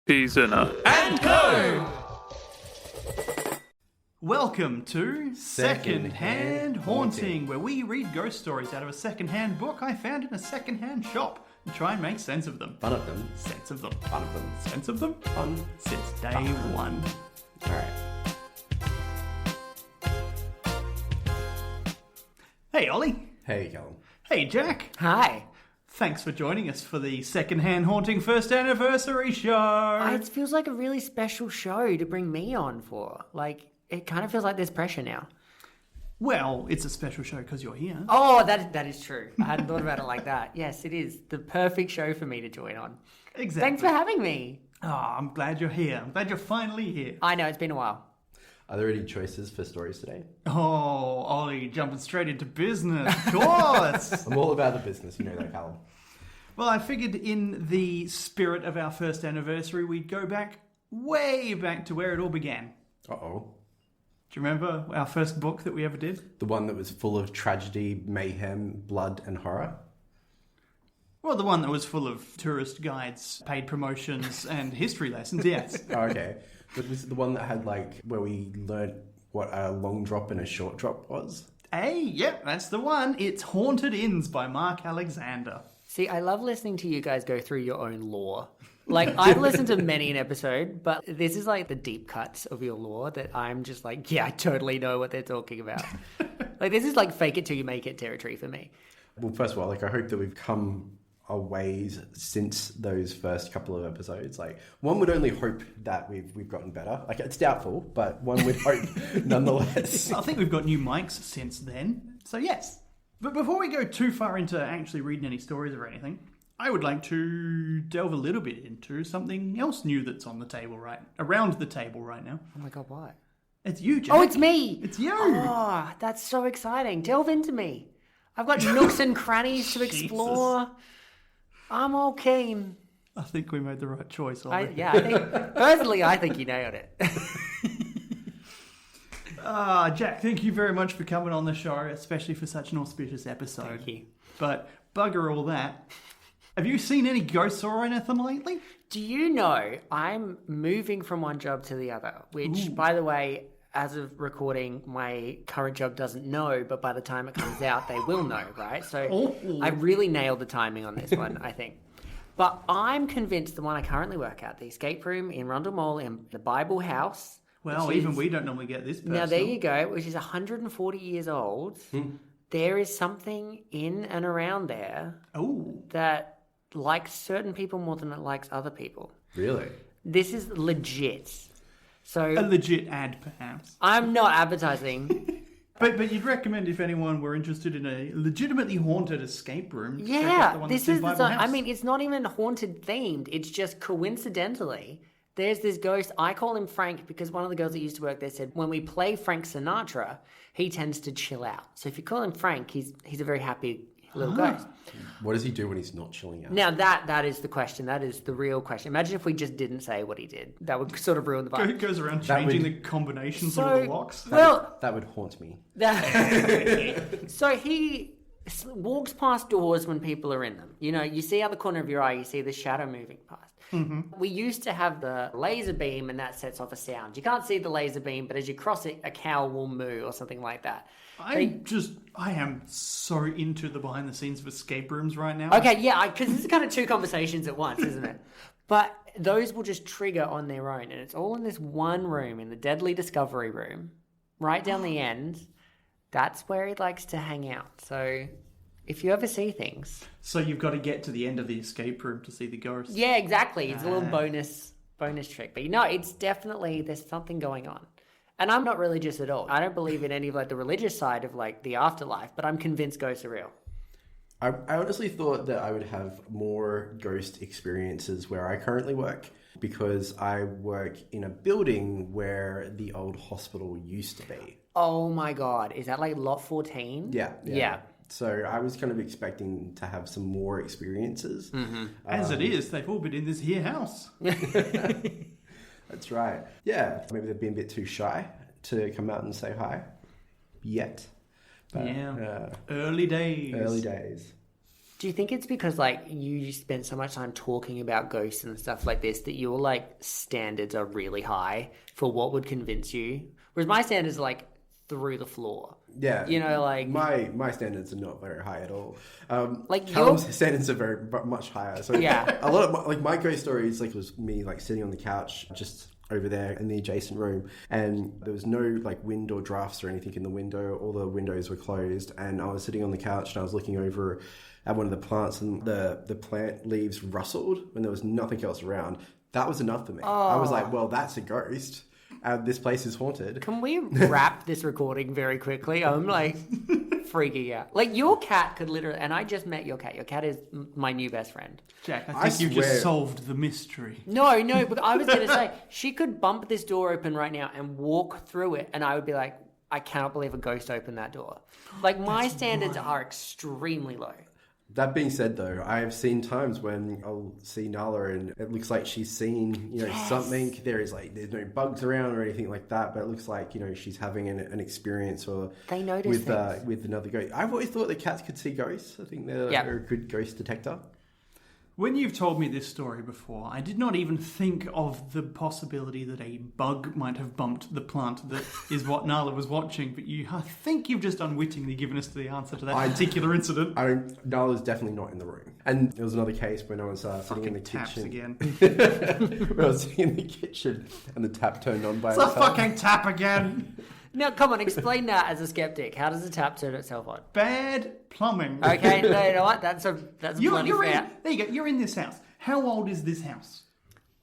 Pizana and Co. Welcome to Second-Hand Haunting, where we read ghost stories out of a second-hand book I found in a second-hand shop and try and make sense of them. Fun of them. Sense of them. Fun of them. Sense of them? Fun. Since day one. Alright. Hey, Ollie. Hey, Callum. Hey, Jack. Hi. Thanks for joining us for the Second-Hand Haunting first anniversary show. It feels like a really special show to bring me on for. Like, it kind of feels like there's pressure now. Well, it's a special show because you're here. Oh, that is true. I hadn't thought about it like that. Yes, it is the perfect show for me to join on. Exactly. Thanks for having me. Oh, I'm glad you're here. I'm glad you're finally here. I know, it's been a while. Are there any choices for stories today? Oh, Ollie, jumping straight into business. Of course. I'm all about the business, you know that, Callum. Well, I figured in the spirit of our first anniversary, we'd go back, way back to where it all began. Uh-oh. Do you remember our first book that we ever did? The one that was full of tragedy, mayhem, blood, and horror? Well, the one that was full of tourist guides, paid promotions, and history lessons, yes. Oh, okay. But was it the one that had, like, where we learnt what a long drop and a short drop was? Hey, yep, that's the one. It's Haunted Inns by Marc Alexander. See, I love listening to you guys go through your own lore. Like, I've listened to many an episode, but this is like the deep cuts of your lore that I'm just like, yeah, I totally know what they're talking about. Like, this is like fake it till you make it territory for me. Well, first of all, like, I hope that we've come a ways since those first couple of episodes. Like, one would only hope that we've gotten better. Like, it's doubtful, but one would hope nonetheless. I think we've got new mics since then, so yes. But before we go too far into actually reading any stories or anything, I would like to delve a little bit into something else new that's on the table around the table right now. Oh my God, what? It's you, Jack. Oh, it's me! It's you! Oh, that's so exciting. Delve into me. I've got nooks and crannies to explore. Jesus. I'm all keen. I think we made the right choice. I think you nailed it. Jack, thank you very much for coming on the show, especially for such an auspicious episode. Thank you. But bugger all that. Have you seen any ghosts or anything lately? Do you know I'm moving from one job to the other, which, by the way, as of recording, my current job doesn't know, but by the time it comes out, they will know, right? So I really nailed the timing on this one, I think. But I'm convinced the one I currently work at, the escape room in Rundle Mall in the Bible House. Well, even we don't normally get this personal. Now, there you go, which is 140 years old. There is something in and around there that likes certain people more than it likes other people. Really? This is legit. So a legit ad, perhaps. I'm not advertising. But you'd recommend if anyone were interested in a legitimately haunted escape room. Yeah, this is the I mean, it's not even haunted themed. It's just coincidentally, there's this ghost. I call him Frank because one of the girls that used to work there said when we play Frank Sinatra, he tends to chill out. So if you call him Frank, he's a very happy little ghost. What does he do when he's not chilling out? Now that is the question. That is the real question. Imagine if we just didn't say what he did. That would sort of ruin the vibe. It goes around changing the combinations of all the locks. That would haunt me. So he walks past doors when people are in them. You know, you see out the corner of your eye, you see the shadow moving past. Mm-hmm. We used to have the laser beam and that sets off a sound. You can't see the laser beam, but as you cross it, a cow will moo or something like that. I am so into the behind the scenes of escape rooms right now. Okay, yeah, because this is kind of two conversations at once, isn't it? But those will just trigger on their own. And it's all in this one room, in the Deadly Discovery Room, right down the end. That's where he likes to hang out. So if you ever see things. So you've got to get to the end of the escape room to see the ghost. Yeah, exactly. It's a little bonus trick. But it's definitely, there's something going on. And I'm not religious at all. I don't believe in any of like the religious side of like the afterlife, but I'm convinced ghosts are real. I honestly thought that I would have more ghost experiences where I currently work because I work in a building where the old hospital used to be. Oh my God. Is that like lot 14? Yeah. So I was kind of expecting to have some more experiences. Mm-hmm. As it is, they've all been in this here house. That's right. Yeah. Maybe they've been a bit too shy to come out and say hi yet. But, Early days. Do you think it's because, like, you spent so much time talking about ghosts and stuff like this that your, like, standards are really high for what would convince you? Whereas my standards are, like, through the floor. Yeah. You know, like... My standards are not very high at all. Like Callum's standards are much higher. So yeah. A lot of my ghost stories, like, was me, like, sitting on the couch just over there in the adjacent room, and there was no, like, wind or drafts or anything in the window. All the windows were closed, and I was sitting on the couch and I was looking over at one of the plants, and the plant leaves rustled when there was nothing else around. That was enough for me. I was like, well, that's a ghost. This place is haunted. Can we wrap this recording very quickly? I'm like freaking out. Like, your cat could literally, and I just met your cat. Your cat is my new best friend. Jack, I think you've just solved the mystery. No, but I was going to say, she could bump this door open right now and walk through it, and I would be like, I cannot believe a ghost opened that door. Like, my standards are extremely low. That being said, though, I have seen times when I'll see Nala and it looks like she's seen, something. There's no bugs around or anything like that, but it looks like, she's having an experience or they notice with another ghost. I've always thought that cats could see ghosts. I think they're a good ghost detector. When you've told me this story before, I did not even think of the possibility that a bug might have bumped the plant that is what Nala was watching, but I think you've just unwittingly given us the answer to that particular incident. Nala's definitely not in the room. And there was another case when I was sitting in the kitchen. Again. When I was sitting in the kitchen and the tap turned on by itself. It's a fucking tap again! Now, come on, explain that as a skeptic. How does the tap turn itself on? Bad plumbing. Okay, no, you know what? That's bloody fair. There you go. You're in this house. How old is this house?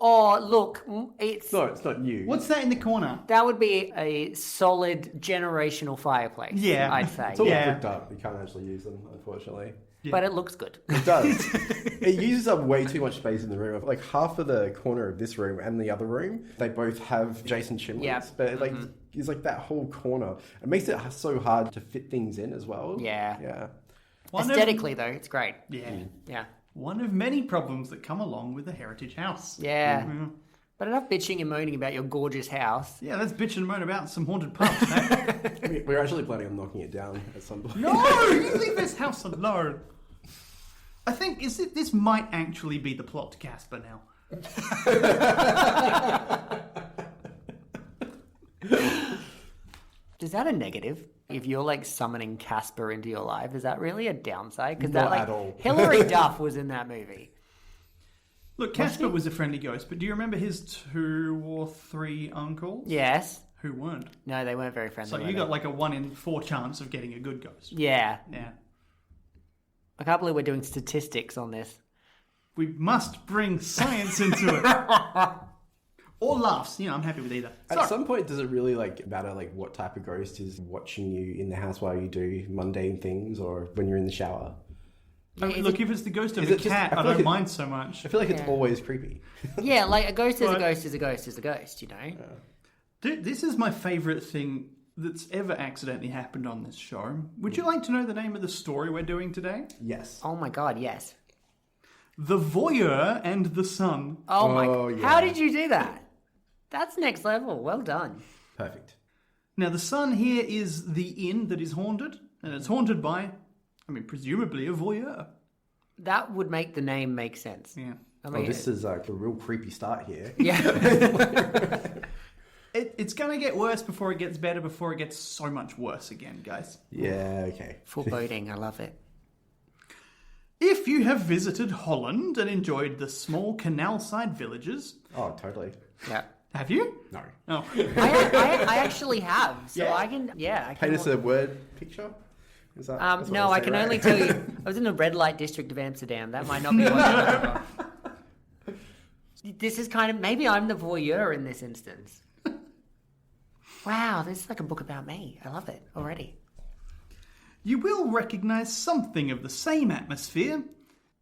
Oh, look, it's not new. What's that in the corner? That would be a solid generational fireplace. Yeah, I'd say. It's all bricked up. You can't actually use them, unfortunately. Yeah. But it looks good. It does. It uses up way too much space in the room. Like, half of the corner of this room and the other room, they both have adjacent chimneys. Yeah. But it's like that whole corner. It makes it so hard to fit things in as well. Yeah. Yeah. Aesthetically, though, it's great. Yeah. Yeah. One of many problems that come along with a heritage house. Yeah. Mm-hmm. But enough bitching and moaning about your gorgeous house. Yeah, let's bitch and moan about some haunted pubs, eh? We're actually planning on knocking it down at some point. No! You leave this house alone. I think this might actually be the plot to Casper now. Is that a negative? If you're like summoning Casper into your life, is that really a downside? Because Not at all. Hilary Duff was in that movie. Look, Casper was a friendly ghost, but do you remember his 2 or 3 uncles? Yes. Who weren't? No, they weren't very friendly. So you got like a 1 in 4 chance of getting a good ghost. Yeah. Yeah. I can't believe we're doing statistics on this. We must bring science into it. Or laughs. I'm happy with either. At some point, does it really matter what type of ghost is watching you in the house while you do mundane things or when you're in the shower? Look, if it's the ghost of a cat, I don't mind so much. I feel like it's always creepy. Yeah, like a ghost is a ghost is a ghost is a ghost, Yeah. This is my favourite thing that's ever accidentally happened on this show. Would you like to know the name of the story we're doing today? Yes. Oh my god, yes. The Voyeur and The Sun. Oh my god. Yeah. How did you do that? That's next level. Well done. Perfect. Now, the Sun here is the inn that is haunted, and it's haunted by, presumably a voyeur. That would make the name make sense. Yeah. This is a real creepy start here. Yeah. It's going to get worse before it gets better, before it gets so much worse again, guys. Yeah, okay. Foreboding, I love it. If you have visited Holland and enjoyed the small canal-side villages... Oh, totally. Yeah. Have you? No. Oh. I actually have, so yeah. I can... Yeah. I can paint us a word picture? Is that, no, I can only tell you... I was in the red light district of Amsterdam. That might not be what This is kind of... Maybe I'm the voyeur in this instance. Wow, this is like a book about me. I love it already. You will recognise something of the same atmosphere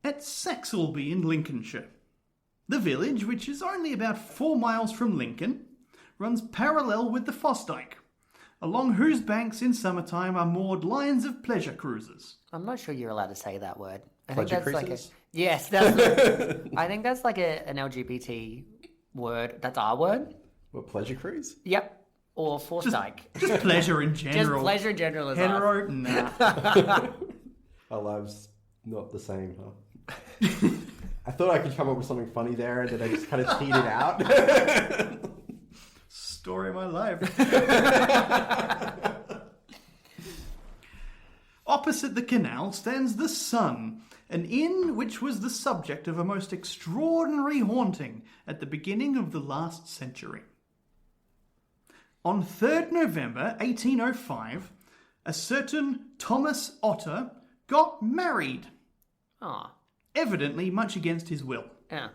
at Saxelby in Lincolnshire. The village, which is only about 4 miles from Lincoln, runs parallel with the Fosdyke, along whose banks in summertime are moored lines of pleasure cruisers. I'm not sure you're allowed to say that word. I pleasure think that's cruisers? Yes, I think that's like an LGBT word. That's our word. What, pleasure cruise? Yep. Or Fosdyke. Just pleasure in general. Just pleasure in general is Hetero? Nah. Our lives Not the same, huh? I thought I could come up with something funny there, and then I just kind of cheated out. Story of my life. Opposite the canal stands the Sun, an inn which was the subject of a most extraordinary haunting at the beginning of the last century. On 3rd November 1805, a certain Thomas Otter got married. Ah. Evidently much against his will. Yeah.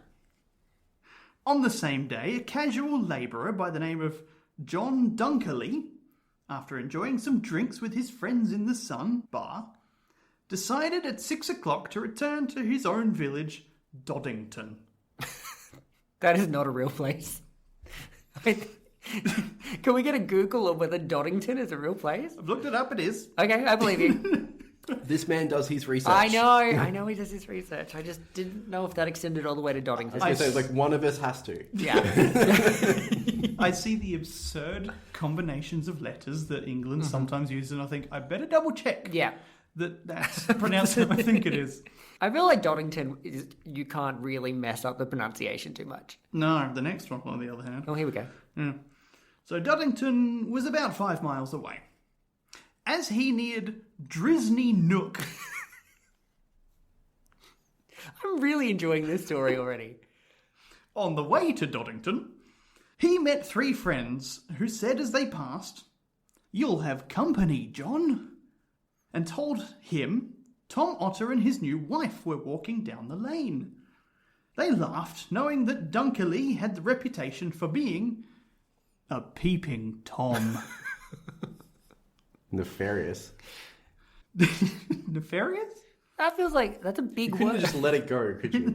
On the same day, a casual labourer by the name of John Dunkerley, after enjoying some drinks with his friends in the Sun bar, decided at 6 o'clock to return to his own village, Doddington. That is not a real place. Can we get a Google of whether Doddington is a real place? I've looked it up, it is. Okay, I believe you. This man does his research. I know he does his research. I just didn't know if that extended all the way to Doddington. I was going to say, like, one of us has to. Yeah. I see the absurd combinations of letters that England sometimes uses, and I think, I better double check Yeah. that's pronounced how I think it is. I feel like Doddington is, you can't really mess up the pronunciation too much. No, the next one, on the other hand. Oh, here we go. Yeah. So Doddington was about 5 miles away. As he neared Drisney Nook... I'm really enjoying this story already. On the way to Doddington, he met 3 friends who said as they passed, "You'll have company, John," and told him Tom Otter and his new wife were walking down the lane. They laughed, knowing that Dunkerley had the reputation for being a peeping Tom. Nefarious. Nefarious? That feels like, that's a big You couldn't word. just let it go, could you?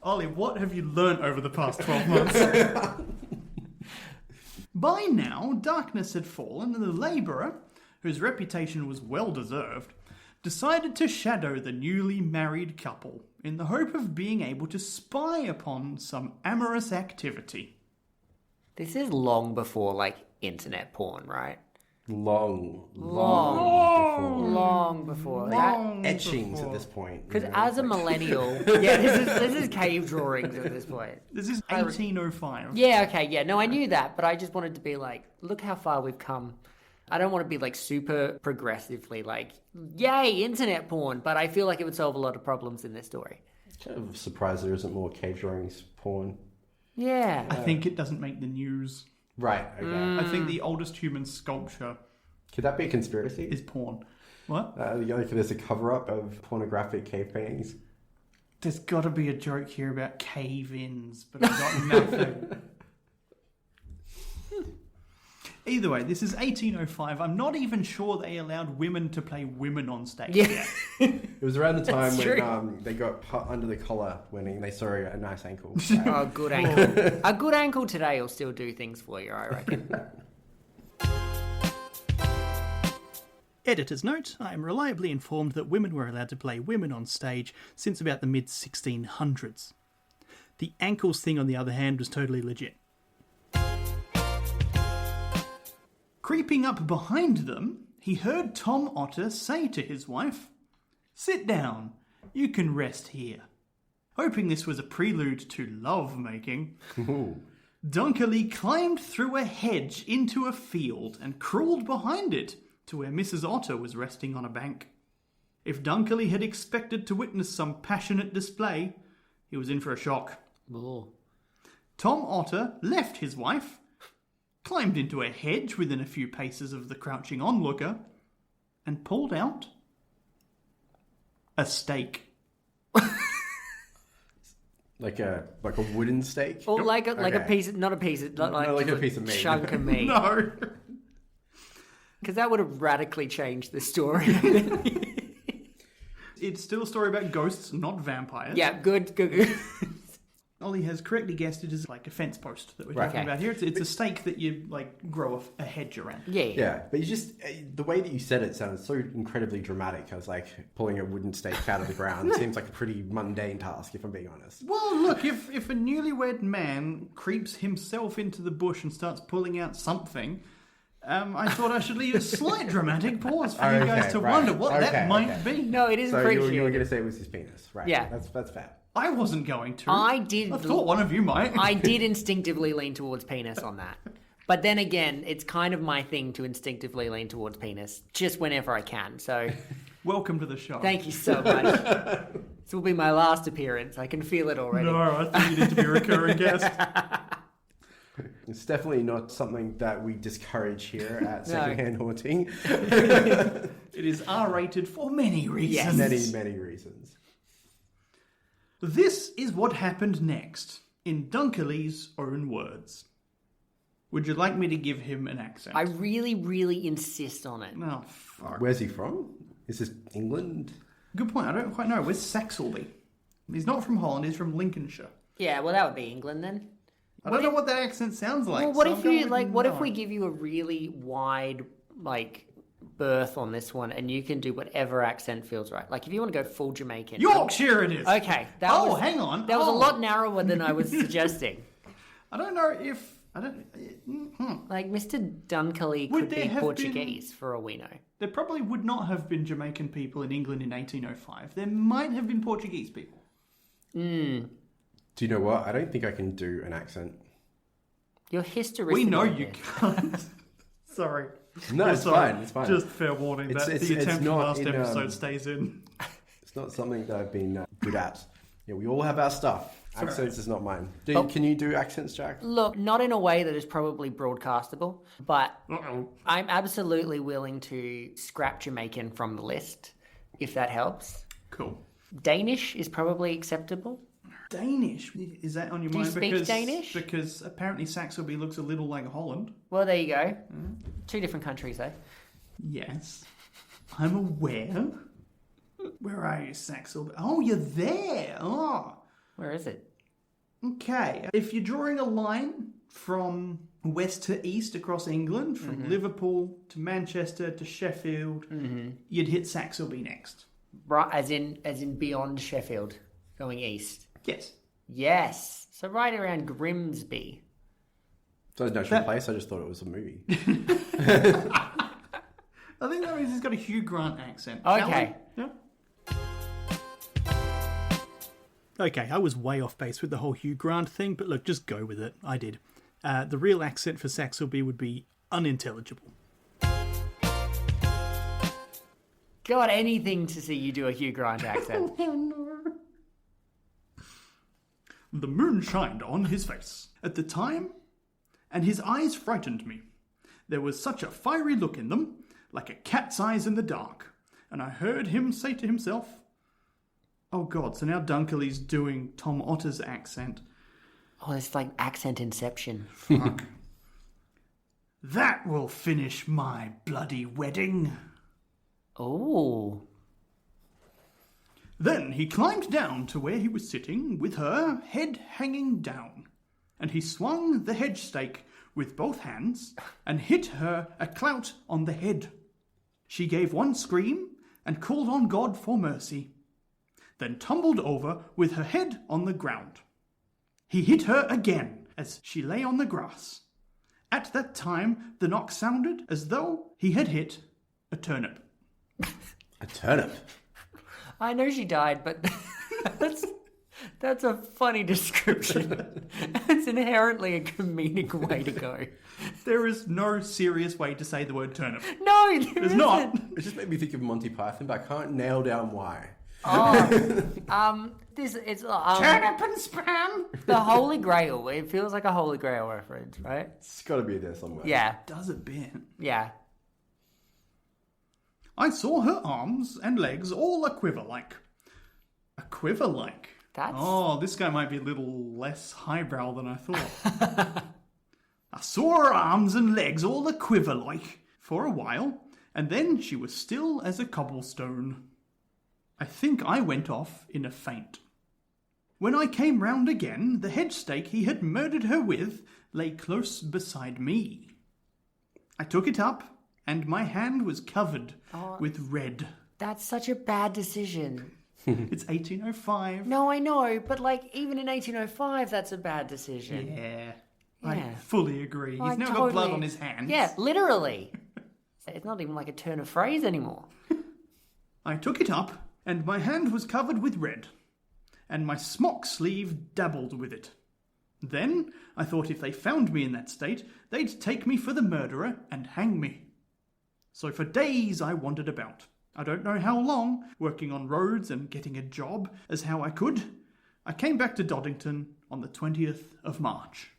Ollie, what have you learnt over the past 12 months? By now, darkness had fallen, and the labourer, whose reputation was well deserved, decided to shadow the newly married couple in the hope of being able to spy upon some amorous activity. This is long before, like, internet porn, right? Long before. etchings at this point. Because as a millennial... yeah, this is cave drawings at this point. This is 1805. Yeah, okay, yeah. No, I knew that, but I just wanted to be like, look how far we've come. I don't want to be like super progressively like, yay, internet porn, but I feel like it would solve a lot of problems in this story. Kind of surprised there isn't more cave drawings porn. Yeah. I think it doesn't make the news. Right, okay. I think the oldest human sculpture Could that be a conspiracy? is porn. What? Like there's a cover-up of pornographic cave paintings? There's got to be a joke here about cave-ins, but I've got nothing. Either way, this is 1805. I'm not even sure they allowed women to play women on stage yet. It was around the time That's when they got put under the collar when they saw a nice ankle. Oh, good ankle. A good ankle today will still do things for you, I reckon. Editor's note, I am reliably informed that women were allowed to play women on stage since about the mid-1600s. The ankles thing, on the other hand, was totally legit. Creeping up behind them, he heard Tom Otter say to his wife, "Sit down, you can rest here." Hoping this was a prelude to love-making, Dunkerley climbed through a hedge into a field and crawled behind it to where Mrs. Otter was resting on a bank. If Dunkerley had expected to witness some passionate display, he was in for a shock. Oh. Tom Otter left his wife, climbed into a hedge within a few paces of the crouching onlooker, and pulled out a stake. Like a wooden stake? Or like a Okay. piece, not a piece, not like a piece of meat. chunk of meat. No. Because that would have radically changed the story. It's still a story about ghosts, not vampires. Yeah, good. Ollie has correctly guessed it is like a fence post that we're Right. talking about here. It's a stake that you like grow a hedge around. Yeah. Yeah, but you just, the way that you said it sounded so incredibly dramatic. I was like, pulling a wooden stake out of the ground seems like a pretty mundane task, if I'm being honest. Well, look, if a newlywed man creeps himself into the bush and starts pulling out something, I thought I should leave a slight dramatic pause for you guys to wonder what that might be. No, it is So appreciated. you were going to say it was his penis, right? Yeah. That's fair. I wasn't going to. I thought one of you might. I did instinctively lean towards penis on that. But then again, it's kind of my thing to instinctively lean towards penis, just whenever I can. So, Welcome to the show. thank you so much. This will be my last appearance. I can feel it already. No, I think you need to be a recurring guest. It's definitely not something that we discourage here at Secondhand Haunting. It is R-rated for many reasons. Yes. Many reasons. This is what happened next, in Dunkerley's own words. Would you like me to give him an accent? I really, really insist on it. Oh, fuck. Where's he from? Is this England? Good point. I don't quite know. Where's Saxelby? He's not from Holland. He's from Lincolnshire. Yeah, well, that would be England then. I don't know what that accent sounds like. Well, what so if I'm going you with like? What if no. we give you a really wide berth on this one, and you can do whatever accent feels right? Like if you want to go full Jamaican, Yorkshire it is. Okay. Hang on. That was a lot narrower than I was suggesting. I don't know if I don't. Like Mr. Dunkerley Would could there be have Portuguese for all we know. There probably would not have been Jamaican people in England in 1805. There might have been Portuguese people. Do you know what? I don't think I can do an accent. Your history. We know you can't. Sorry. No, it's Sorry. fine. It's fine. Just fair warning that the attempt from last episode stays in. It's not something that I've been good at. Yeah, we all have our stuff. Accents is not mine. Can you do accents, Jack? Look, not in a way that is probably broadcastable, but I'm absolutely willing to scrap Jamaican from the list, if that helps. Cool. Danish is probably acceptable. Danish? Is that on your mind? Do you speak Danish? Because apparently Saxelby looks a little like Holland. Well, there you go. 2 different countries, though. Yes. I'm aware. Where are you, Saxelby? Oh, you're there. Oh. Where is it? Okay. If you're drawing a line from west to east across England, from Liverpool to Manchester to Sheffield, you'd hit Saxelby next. Right, as in beyond Sheffield, going east. Yes. Yes. So right around Grimsby. So it's an actual place. I just thought it was a movie. I think that means he's got a Hugh Grant accent. Okay. Yeah. Okay, I was way off base with the whole Hugh Grant thing, but look, just go with it. I did. The real accent for Saxelby would be unintelligible. Got anything to see you do a Hugh Grant accent. Oh no. The moon shined on his face at the time, and his eyes frightened me. There was such a fiery look in them, like a cat's eyes in the dark, and I heard him say to himself, oh God, so now Dunkerley's doing Tom Otter's accent. Oh, it's like accent inception. Fuck. That will finish my bloody wedding. Oh. Then he climbed down to where he was sitting with her head hanging down, and he swung the hedge stake with both hands and hit her a clout on the head. She gave one scream and called on God for mercy, then tumbled over with her head on the ground. He hit her again as she lay on the grass. At that time, the knock sounded as though he had hit a turnip. A turnip? I know she died, but that's a funny description. It's inherently a comedic way to go. There is no serious way to say the word turnip. No, There's not. It just made me think of Monty Python, but I can't nail down why. This it's Turnip and spam. the Holy Grail. It feels like a Holy Grail reference, right? It's got to be there somewhere. Yeah, Does a bit. yeah. I saw her arms and legs all a quiver like. A quiver like? That's Oh, this guy might be a little less highbrow than I thought. I saw her arms and legs all a quiver like for a while, and then she was still as a cobblestone. I think I went off in a faint. When I came round again, the hedge stake he had murdered her with lay close beside me. I took it up, and my hand was covered with red. that's such a bad decision. It's 1805. No, I know, but like even in 1805, that's a bad decision. Yeah. I fully agree. He's now got blood on his hands. Yeah, literally. It's not even like a turn of phrase anymore. I took it up, and my hand was covered with red, and my smock sleeve dabbled with it. Then I thought if they found me in that state, they'd take me for the murderer and hang me. So for days I wandered about. I don't know how long, working on roads and getting a job as how I could. I came back to Doddington on the 20th of March.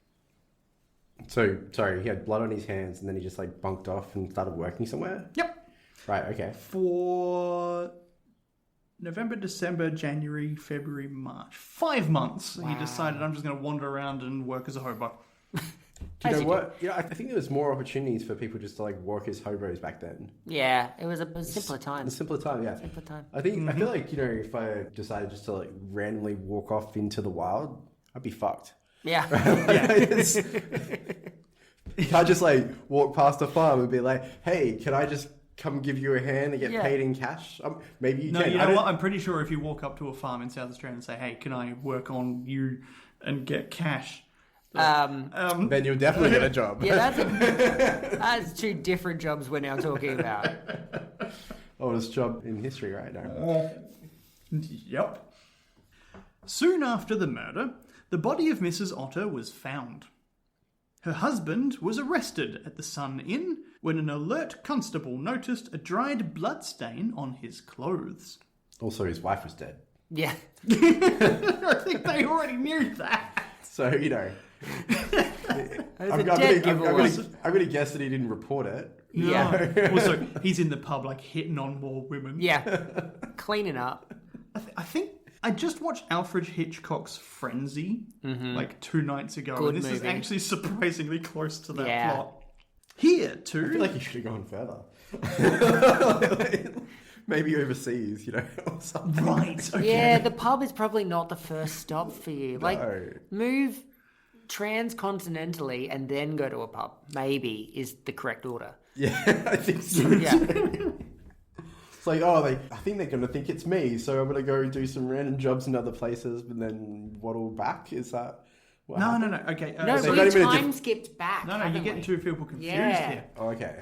So, sorry, he had blood on his hands and then he just like bunked off and started working somewhere? Yep. Right, okay. For November, December, January, February, March. 5 months. Wow. He decided I'm just going to wander around and work as a hobo. Do you know what? You know, I think there was more opportunities for people just to like work as hobos back then. Yeah, it was a simpler time. A simpler time, yeah. Simpler time. I think I feel like, you know, if I decided just to like randomly walk off into the wild, I'd be fucked. Yeah. You can't just like walk past a farm and be like, hey, can I just come give you a hand and get paid in cash? Maybe you can. No, you know what? I'm pretty sure if you walk up to a farm in South Australia and say, hey, can I work on you and get cash? Then you'll definitely get a job. Yeah, that's two different jobs we're now talking about. Oldest job in history right now. Yep. Soon after the murder, the body of Mrs. Otter was found. Her husband was arrested at the Sun Inn when an alert constable noticed a dried blood stain on his clothes. Also, his wife was dead. Yeah. I think they already knew that. So, you know... I'm going to guess that he didn't report it. Yeah. Also, he's in the pub, like, hitting on more women. Yeah. Cleaning up. I think I just watched Alfred Hitchcock's Frenzy, like 2 nights ago. Good and this is movie. actually surprisingly close to that plot. Here, too... I feel like you should have gone further. Maybe overseas, you know, or something. Right, okay. Yeah, the pub is probably not the first stop for you. Like, No. move transcontinentally and then go to a pub, maybe, is the correct order. Yeah, I think so. Yeah. It's like, I think they're going to think it's me, so I'm going to go do some random jobs in other places and then waddle back. Is that what happened? No. Okay. No, so we time skipped back. No, you're getting two people confused here. Oh, okay.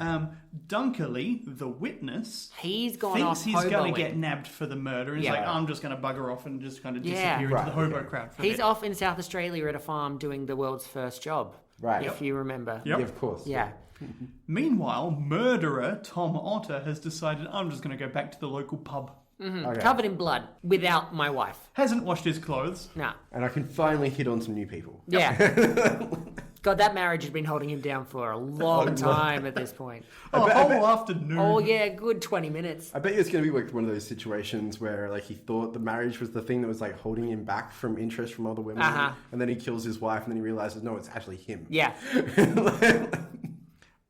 Dunkerley, the witness, He's gone thinks off he's hoboing. going to get nabbed for the murder. And he's like, I'm just going to bugger off and just kind of disappear into the hobo crowd for a He's bit. off in South Australia at a farm doing the world's first job. Right. If you remember. Yep. Yeah, of course. Yeah. Meanwhile, murderer Tom Otter has decided, I'm just going to go back to the local pub. Okay. Covered in blood without my wife. Hasn't washed his clothes. No. And I can finally hit on some new people. Yeah. God, that marriage had been holding him down for a long time at this point. A whole afternoon. Oh, yeah, good 20 minutes. I bet you it's going to be like one of those situations where like he thought the marriage was the thing that was like holding him back from interest from other women. And then he kills his wife and then he realizes, no, it's actually him. Yeah.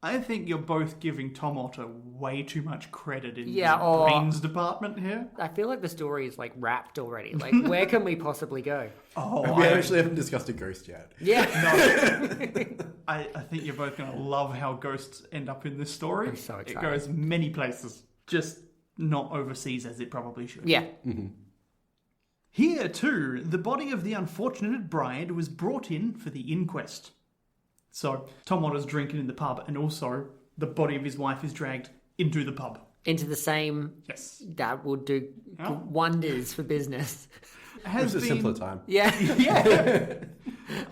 I think you're both giving Tom Otter way too much credit in the or- brains department here. I feel like the story is like wrapped already. Like, where can we possibly go? We actually haven't discussed a ghost yet. Yeah. I think you're both going to love how ghosts end up in this story. I'm so excited. It goes many places, just not overseas as it probably should. Yeah. Here, too, the body of the unfortunate bride was brought in for the inquest. So, Tom Otter's drinking in the pub, and also the body of his wife is dragged into the pub. Into the same... Yes. That will do wonders for business. It was a simpler time. Yeah. Yeah.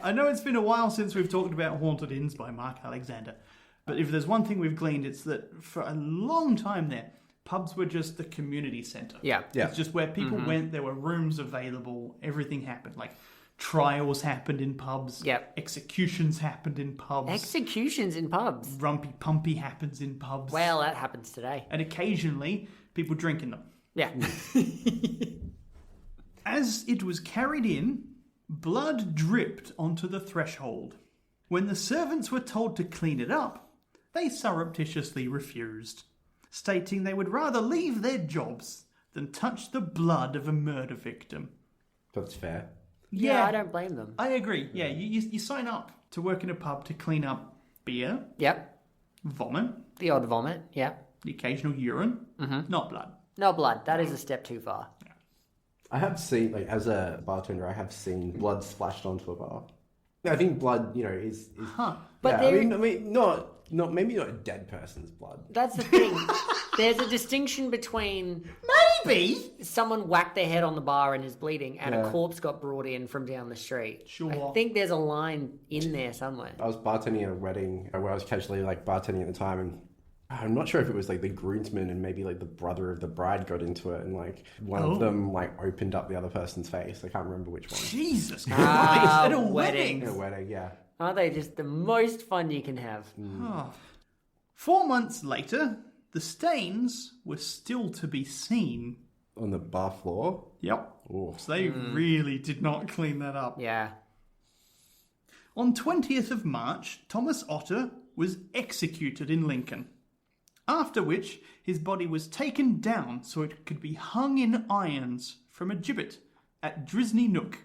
I know it's been a while since we've talked about Haunted Inns by Marc Alexander, but if there's one thing we've gleaned, it's that for a long time there, pubs were just the community centre. Yeah. It's just where people went, there were rooms available, everything happened. Like, trials happened in pubs. Yep. Executions happened in pubs. Executions in pubs. Rumpy Pumpy happens in pubs. Well, that happens today. And occasionally, people drink in them. Yeah. As it was carried in, blood dripped onto the threshold. When the servants were told to clean it up, they surreptitiously refused, stating they would rather leave their jobs than touch the blood of a murder victim. That's fair. Yeah, I don't blame them. I agree. Yeah, you sign up to work in a pub to clean up beer, Yep. vomit, The odd vomit. Yeah. the occasional urine, not blood. No blood. That is a step too far. I have seen, like, as a bartender, I have seen blood splashed onto a bar. I think blood, is But yeah, I mean, not maybe not a dead person's blood. That's the thing. There's a distinction between Maybe. someone whacked their head on the bar and is bleeding, and Yeah. a corpse got brought in from down the street. Sure. I think there's a line in there somewhere. I was bartending at a wedding where I was casually bartending at the time, and I'm not sure if it was the groomsmen and maybe the brother of the bride got into it, and one of them opened up the other person's face. I can't remember which one. Jesus Christ. At a wedding. At a wedding, yeah. Are they just the most fun you can have? 4 months later, the stains were still to be seen. On the bar floor. Yep. Oh. So they really did not clean that up. Yeah. On 20th of March, Thomas Otter was executed in Lincoln. After which, his body was taken down so it could be hung in irons from a gibbet at Drisney Nook,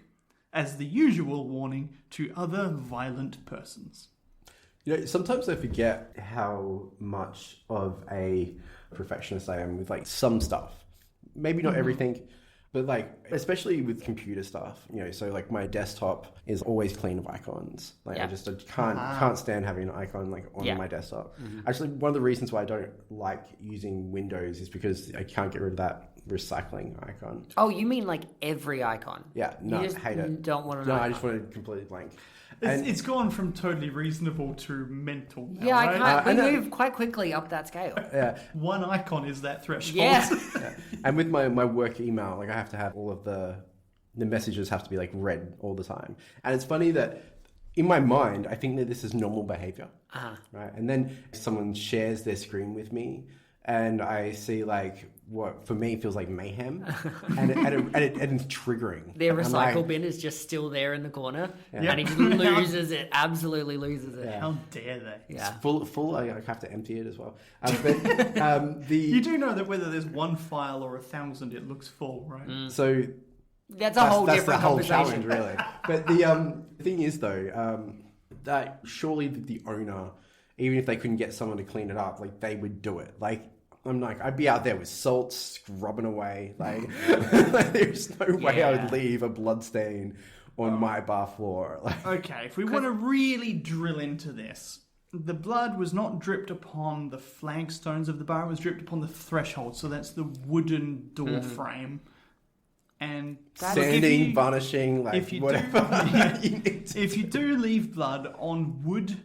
as the usual warning to other violent persons. Sometimes I forget how much of a perfectionist I am with some stuff. Maybe not everything, but especially with computer stuff. So my desktop is always clean of icons. I can't stand having an icon on my desktop. Actually, one of the reasons why I don't like using Windows is because I can't get rid of that recycling icon. Oh, you mean every icon? Yeah, no, you just I hate it. Don't want to No, know. I just want it completely blank. It's gone from totally reasonable to mental now, Yeah, right? I can't. We move quite quickly up that scale. Yeah. One icon is that threshold. Yeah. Yeah. And with my work email, I have to have all of the messages have to be read all the time. And it's funny that in my mind, I think that this is normal behavior. Right. And then someone shares their screen with me and I see what for me feels like mayhem and it's triggering. Their recycle bin is just still there in the corner and he just loses it, absolutely loses it. Yeah. How dare they? Yeah. It's full. I have to empty it as well. But You do know that whether there's one file or 1,000, it looks full, right? So That's a whole different the whole conversation. challenge, really. But the thing is, though, that surely the owner, even if they couldn't get someone to clean it up, they would do it. I'd be out there with salt scrubbing away. There's no way I would leave a blood stain on my bar floor. Okay, if we want to really drill into this, the blood was not dripped upon the flagstones of the bar, it was dripped upon the threshold. So that's the wooden door frame. And sanding, varnishing, whatever. If you do leave blood on wood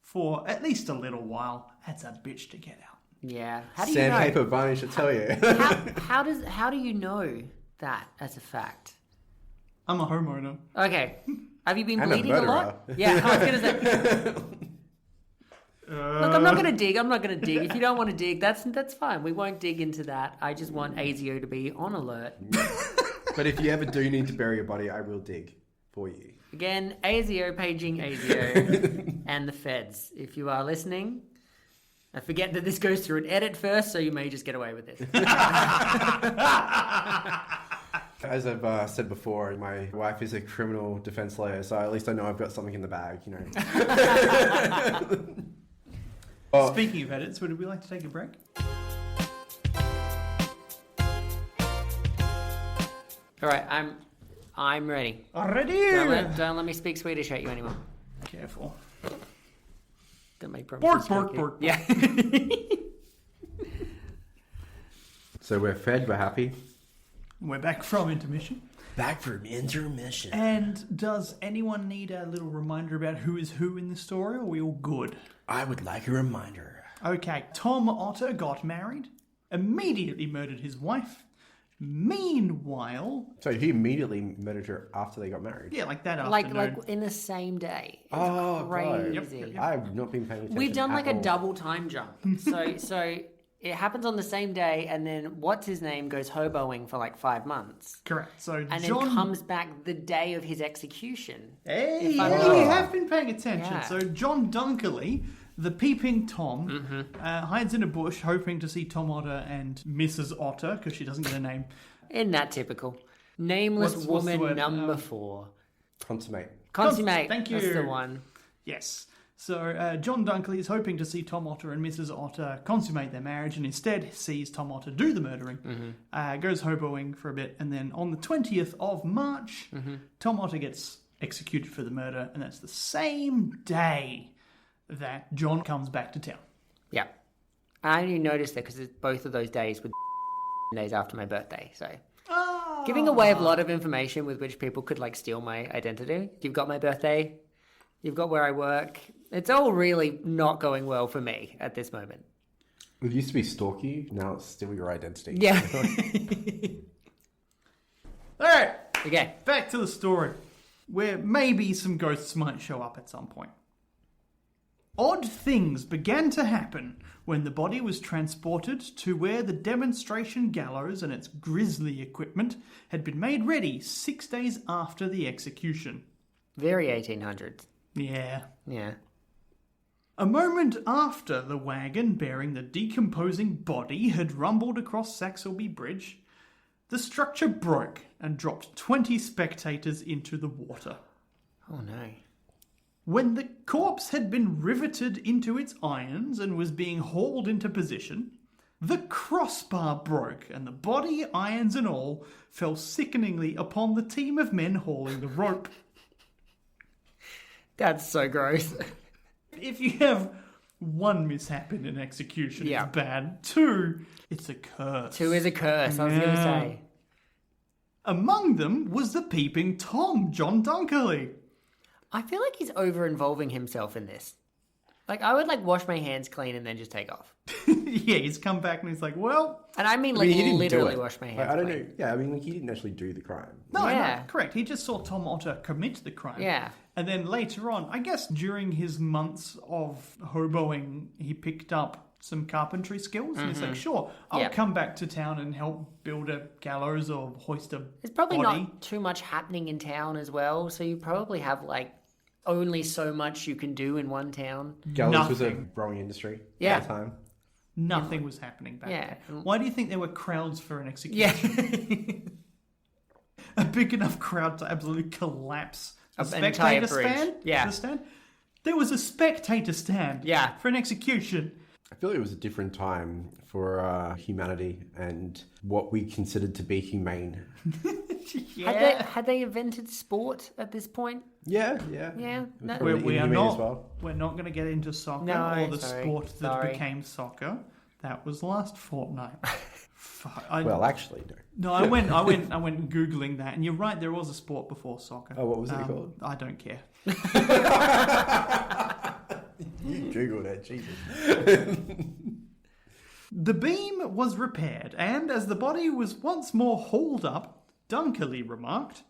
for at least a little while, that's a bitch to get out. Yeah. How do you Sandpaper, know? varnish, I tell you. How do you know that as a fact? I'm a homeowner. Okay. Have you been And a bleeding a lot? murderer. Yeah, I was going to say. Look, I'm not going to dig. If you don't want to dig, that's fine. We won't dig into that. I just want ASIO to be on alert. But if you ever do need to bury a body, I will dig for you. Again, ASIO paging ASIO and the feds. If you are listening, I forget that this goes through an edit first, so you may just get away with this. As I've said before, my wife is a criminal defense lawyer, so at least I know I've got something in the bag, Speaking of edits, would we like to take a break? All right, I'm ready. Already? Don't let me speak Swedish at you anymore. Careful. Don't make promises. Bork. Yeah. So we're fed, we're happy. We're back from intermission. Back from intermission. And does anyone need a little reminder about who is who in the story, or are we all good? I would like a reminder. Okay, Tom Otter got married, immediately murdered his wife. Meanwhile... So he immediately murdered her after they got married? Yeah, that afternoon. like in the same day. It's Oh, crazy. God. I've not been paying attention. We've done at a all. double time jump. So it happens on the same day, and then what's his name goes hoboing for 5 months. Correct. So And John... then comes back the day of his execution. Hey, If I'm you not- have been paying attention. Yeah. So John Dunkerley, the Peeping Tom, hides in a bush hoping to see Tom Otter and Mrs. Otter, because she doesn't get a name. Isn't that typical? Nameless What's the woman word? number 4. Consummate. Consummate. Thank you. That's the one. Yes. So John Dunkley is hoping to see Tom Otter and Mrs. Otter consummate their marriage, and instead sees Tom Otter do the murdering. Goes hoboing for a bit, and then on the 20th of March, Tom Otter gets executed for the murder, and that's the same day that John comes back to town. Yeah. I only noticed that because both of those days were days after my birthday, so... Giving away a lot of information with which people could, like, steal my identity. You've got my birthday. You've got where I work. It's all really not going well for me at this moment. It used to be stalk you, now it's steal your identity. Yeah. All right. Okay. Back to the story, where maybe some ghosts might show up at some point. Odd things began to happen when the body was transported to where the demonstration gallows and its grisly equipment had been made ready 6 days after the execution. Very 1800s. Yeah. Yeah. A moment after the wagon bearing the decomposing body had rumbled across Saxelby Bridge, the structure broke and dropped 20 spectators into the water. Oh no. When the corpse had been riveted into its irons and was being hauled into position, the crossbar broke and the body, irons and all, fell sickeningly upon the team of men hauling the rope. That's so gross. If you have one mishap in an execution, Yeah. it's bad. 2, it's a curse. 2 is a curse, I was going to say. Among them was the Peeping Tom, John Dunkerley. I feel like he's over-involving himself in this. Like, I would, like, wash my hands clean and then just take off. Yeah, he's come back and he's like, well... And I mean, I like, mean, he didn't literally do it. wash my hands Like, I don't clean. know. Yeah, I mean, like, he didn't actually do the crime. No, Yeah. no, correct. He just saw Tom Otter commit the crime. Yeah. And then later on, I guess during his months of hoboing, he picked up some carpentry skills. And he's like, sure, I'll Yeah. come back to town and help build a gallows or hoist a There's probably body. not too much happening in town as well, so you probably have, like, only so much you can do in one town. Gallows was a Nothing. growing industry Yeah. at the time. Nothing was happening back Yeah. then. Why do you think there were crowds for an execution? Yeah. A big enough crowd to absolutely collapse a An entire spectator bridge. stand? Yeah. The stand? There was a spectator stand Yeah. for an execution. I feel like it was a different time for humanity and what we considered to be humane. Had they invented sport at this point? Yeah, yeah. Yeah. It was No. probably We are inhumane not. as well. We're not going to get into soccer No, or the sorry. sport that Sorry. became soccer. That was last fortnight. Fuck, Well, actually, no. no, I went googling that, and you're right. There was a sport before soccer. Oh, what was it called? I don't care. You Googled it, Jesus. The beam was repaired, and as the body was once more hauled up, Dunkerley remarked,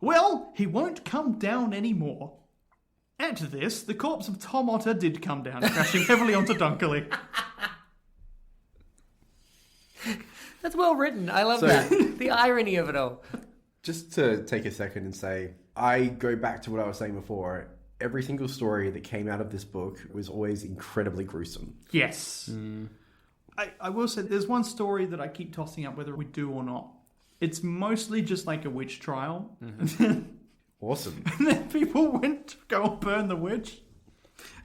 "Well, he won't come down anymore." At this, the corpse of Tom Otter did come down, crashing heavily onto Dunkerley. That's well written. I love that. The irony of it all. Just to take a second and say, I go back to what I was saying before. Every single story that came out of this book was always incredibly gruesome. Yes. I will say there's one story that I keep tossing up whether we do or not. It's mostly just like a witch trial. Awesome. And then people went to go burn the witch,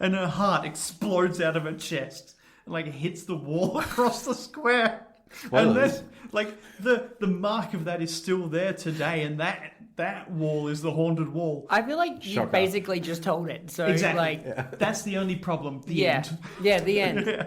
and her heart explodes out of her chest and like hits the wall across the square. And then, Spoilers. like the mark of that is still there today, and that wall is the haunted wall. I feel like you Shocker. basically just told it. So, Exactly. like, That's the only problem. The yeah. end. Yeah, the end.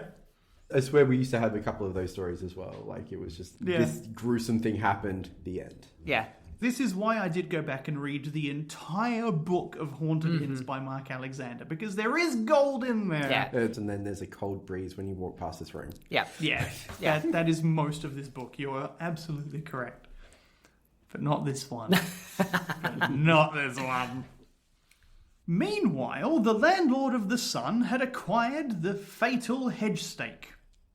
I swear we used to have a couple of those stories as well. Like, it was just, Yeah. this gruesome thing happened, the end. Yeah. This is why I did go back and read the entire book of Haunted Inns by Marc Alexander, because there is gold in there. Yeah. And then there's a cold breeze when you walk past this room. Yeah. Yeah, that is most of this book. You are absolutely correct. But not this one. Not this one. Meanwhile, the landlord of the Sun had acquired the fatal hedge stake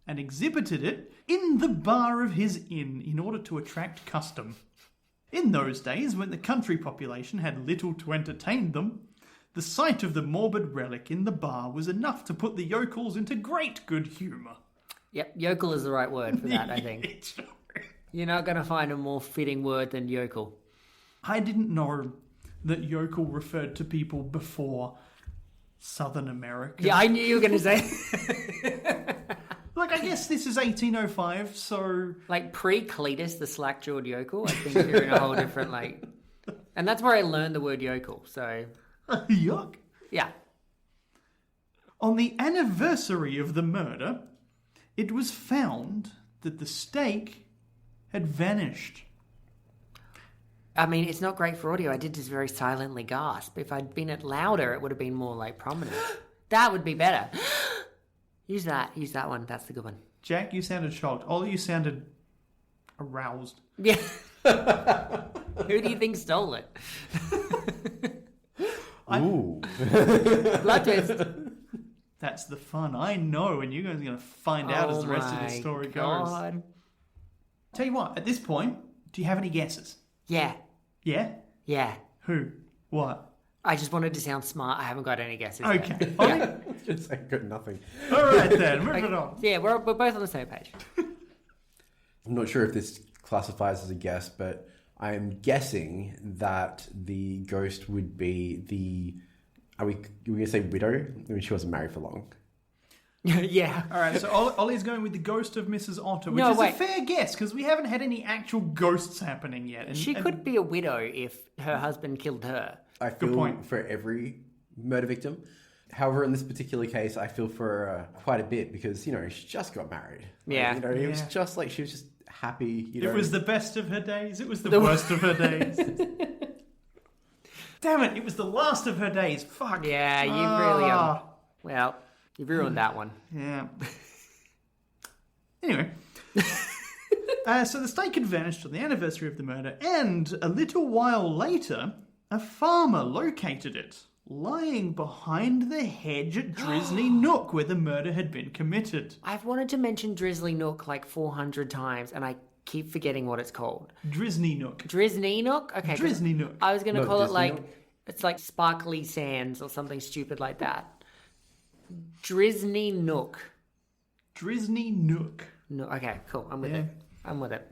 and exhibited it in the bar of his inn in order to attract custom. In those days, when the country population had little to entertain them, the sight of the morbid relic in the bar was enough to put the yokels into great good humour. Yep. Yokel is the right word for that, I think. You're not going to find a more fitting word than yokel. I didn't know that yokel referred to people before Southern America. Yeah, I knew you were going to say. Like, I guess this is 1805, so... Like pre-Cletus, the slack-jawed yokel. I think you're in a whole different, like, And that's where I learned the word yokel. So, Yuck. yeah. On the anniversary of the murder, it was found that the steak had vanished. I mean, it's not great for audio. I did just very silently gasp. If I'd been it louder, it would have been more like prominent. That would be better. Use that one. That's the good one. Jack, you sounded shocked. Ollie, you sounded aroused. Yeah. Who do you think stole it? Ooh. Blood twist. That's the fun. I know, and you guys are going to find out as the rest of this story goes. Tell you what, at this point, do you have any guesses? Yeah. Yeah? Yeah. Who? What? I just wanted to sound smart. I haven't got any guesses. Okay. Yeah. I got nothing. All right then, moving on. Yeah, we're both on the same page. I'm not sure if this classifies as a guess, but I'm guessing that the ghost would be the... Are we going to say widow? I mean, she wasn't married for long. Yeah. All right, so Ollie's going with the ghost of Mrs. Otter, which is a fair guess because we haven't had any actual ghosts happening yet. She could be a widow if her husband killed her. I feel for every murder victim. However, in this particular case, I feel for quite a bit because, she just got married. Yeah. It was just like she was just happy. It was the best of her days. It was the worst of her days. Damn it, it was the last of her days. Fuck. Yeah, you really well, you've ruined that one. Yeah. Anyway. So the steak had vanished on the anniversary of the murder, and a little while later, a farmer located it, lying behind the hedge at Drizzly Nook where the murder had been committed. I've wanted to mention Drizzly Nook like 400 times, and I keep forgetting what it's called. Drizzly Nook. Drizzly Nook? Okay. Drizzly Nook. I was going to call it like, Nook. it's like Sparkly Sands or something stupid like that. Drizzly Nook. Drizzly Nook. No, okay, cool. I'm with it. I'm with it.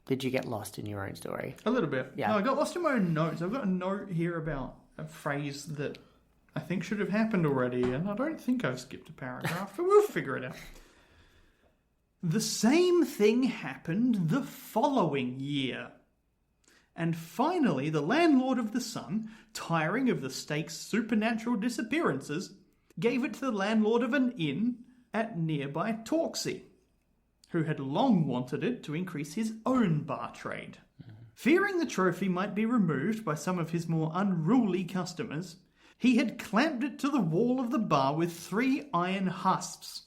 Did you get lost in your own story? A little bit. Yeah. No, I got lost in my own notes. I've got a note here about a phrase that I think should have happened already, and I don't think I've skipped a paragraph, but we'll figure it out. The same thing happened the following year. And finally, the landlord of the Sun, tiring of the steak's supernatural disappearances, gave it to the landlord of an inn at nearby Torksey, who had long wanted it to increase his own bar trade. Fearing the trophy might be removed by some of his more unruly customers, he had clamped it to the wall of the bar with 3 iron hasps.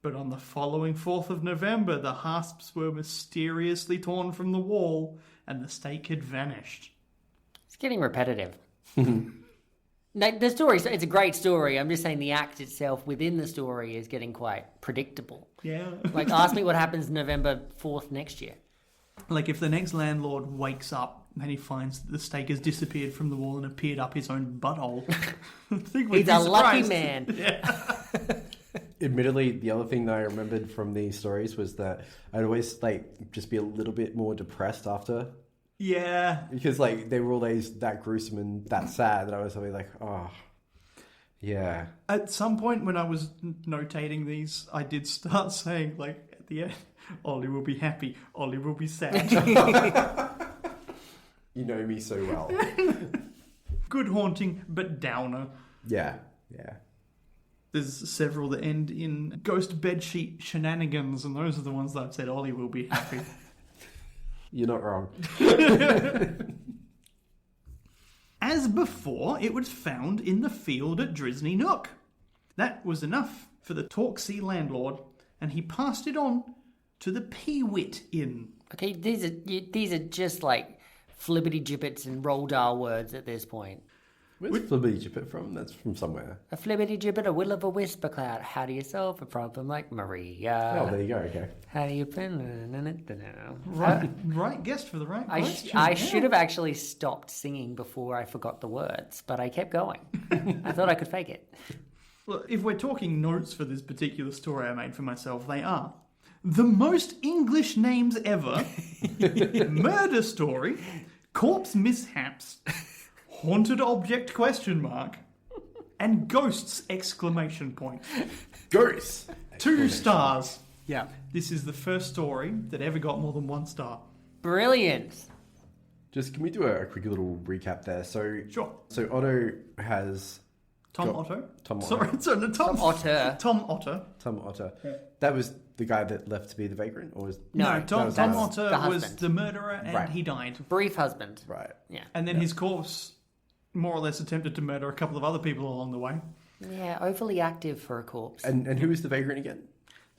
But on the following 4th of November, the hasps were mysteriously torn from the wall, and the steak had vanished. It's getting repetitive. The story, it's a great story. I'm just saying the act itself within the story is getting quite predictable. Yeah. Like, ask me what happens November 4th next year. Like, if the next landlord wakes up and he finds that the steak has disappeared from the wall and appeared up his own butthole, I think we'd He's be a lucky surprised. man. Yeah. Admittedly, the other thing that I remembered from these stories was that I'd always just be a little bit more depressed after. Yeah. Because they were always that gruesome and that sad that I was always like, oh, yeah. At some point when I was notating these, I did start saying, at the end, Ollie will be happy, Ollie will be sad. You know me so well. Good haunting, but downer. Yeah. There's several that end in ghost bedsheet shenanigans, and those are the ones that I've said Ollie will be happy. You're not wrong. As before, it was found in the field at Drizzly Nook. That was enough for the Torksey landlord, and he passed it on to the Peewit Inn. Okay, these are just like flibbity-gibbets and Roald words at this point. Where's flibbity gibbet from? That's from somewhere. A flibbity-gibbet, a will-o'-the-wisp, a cloud. How do you solve a problem like Maria? Oh, there you go. Okay. How do you Right guess for the right question. I should have actually stopped singing before I forgot the words, but I kept going. I thought I could fake it. Well, if we're talking notes for this particular story I made for myself, they are the most English names ever, murder story, corpse mishaps, haunted object ? And ghosts ! Ghosts! 2 stars. Yeah. This is the first story that ever got more than 1 star. Brilliant. Just can we do a quick little recap there? So Sure. So Otto has Tom got- Otto? Tom Otto. Sorry, no, Tom Otter. Tom Otter. Tom Otter. That was the guy that left to be the vagrant, or was No, that Tom was Otter the was husband. the murderer and Right. he died. Brief husband. right? Yeah. And then his corpse more or less attempted to murder a couple of other people along the way. Yeah, overly active for a corpse. And who was the vagrant again?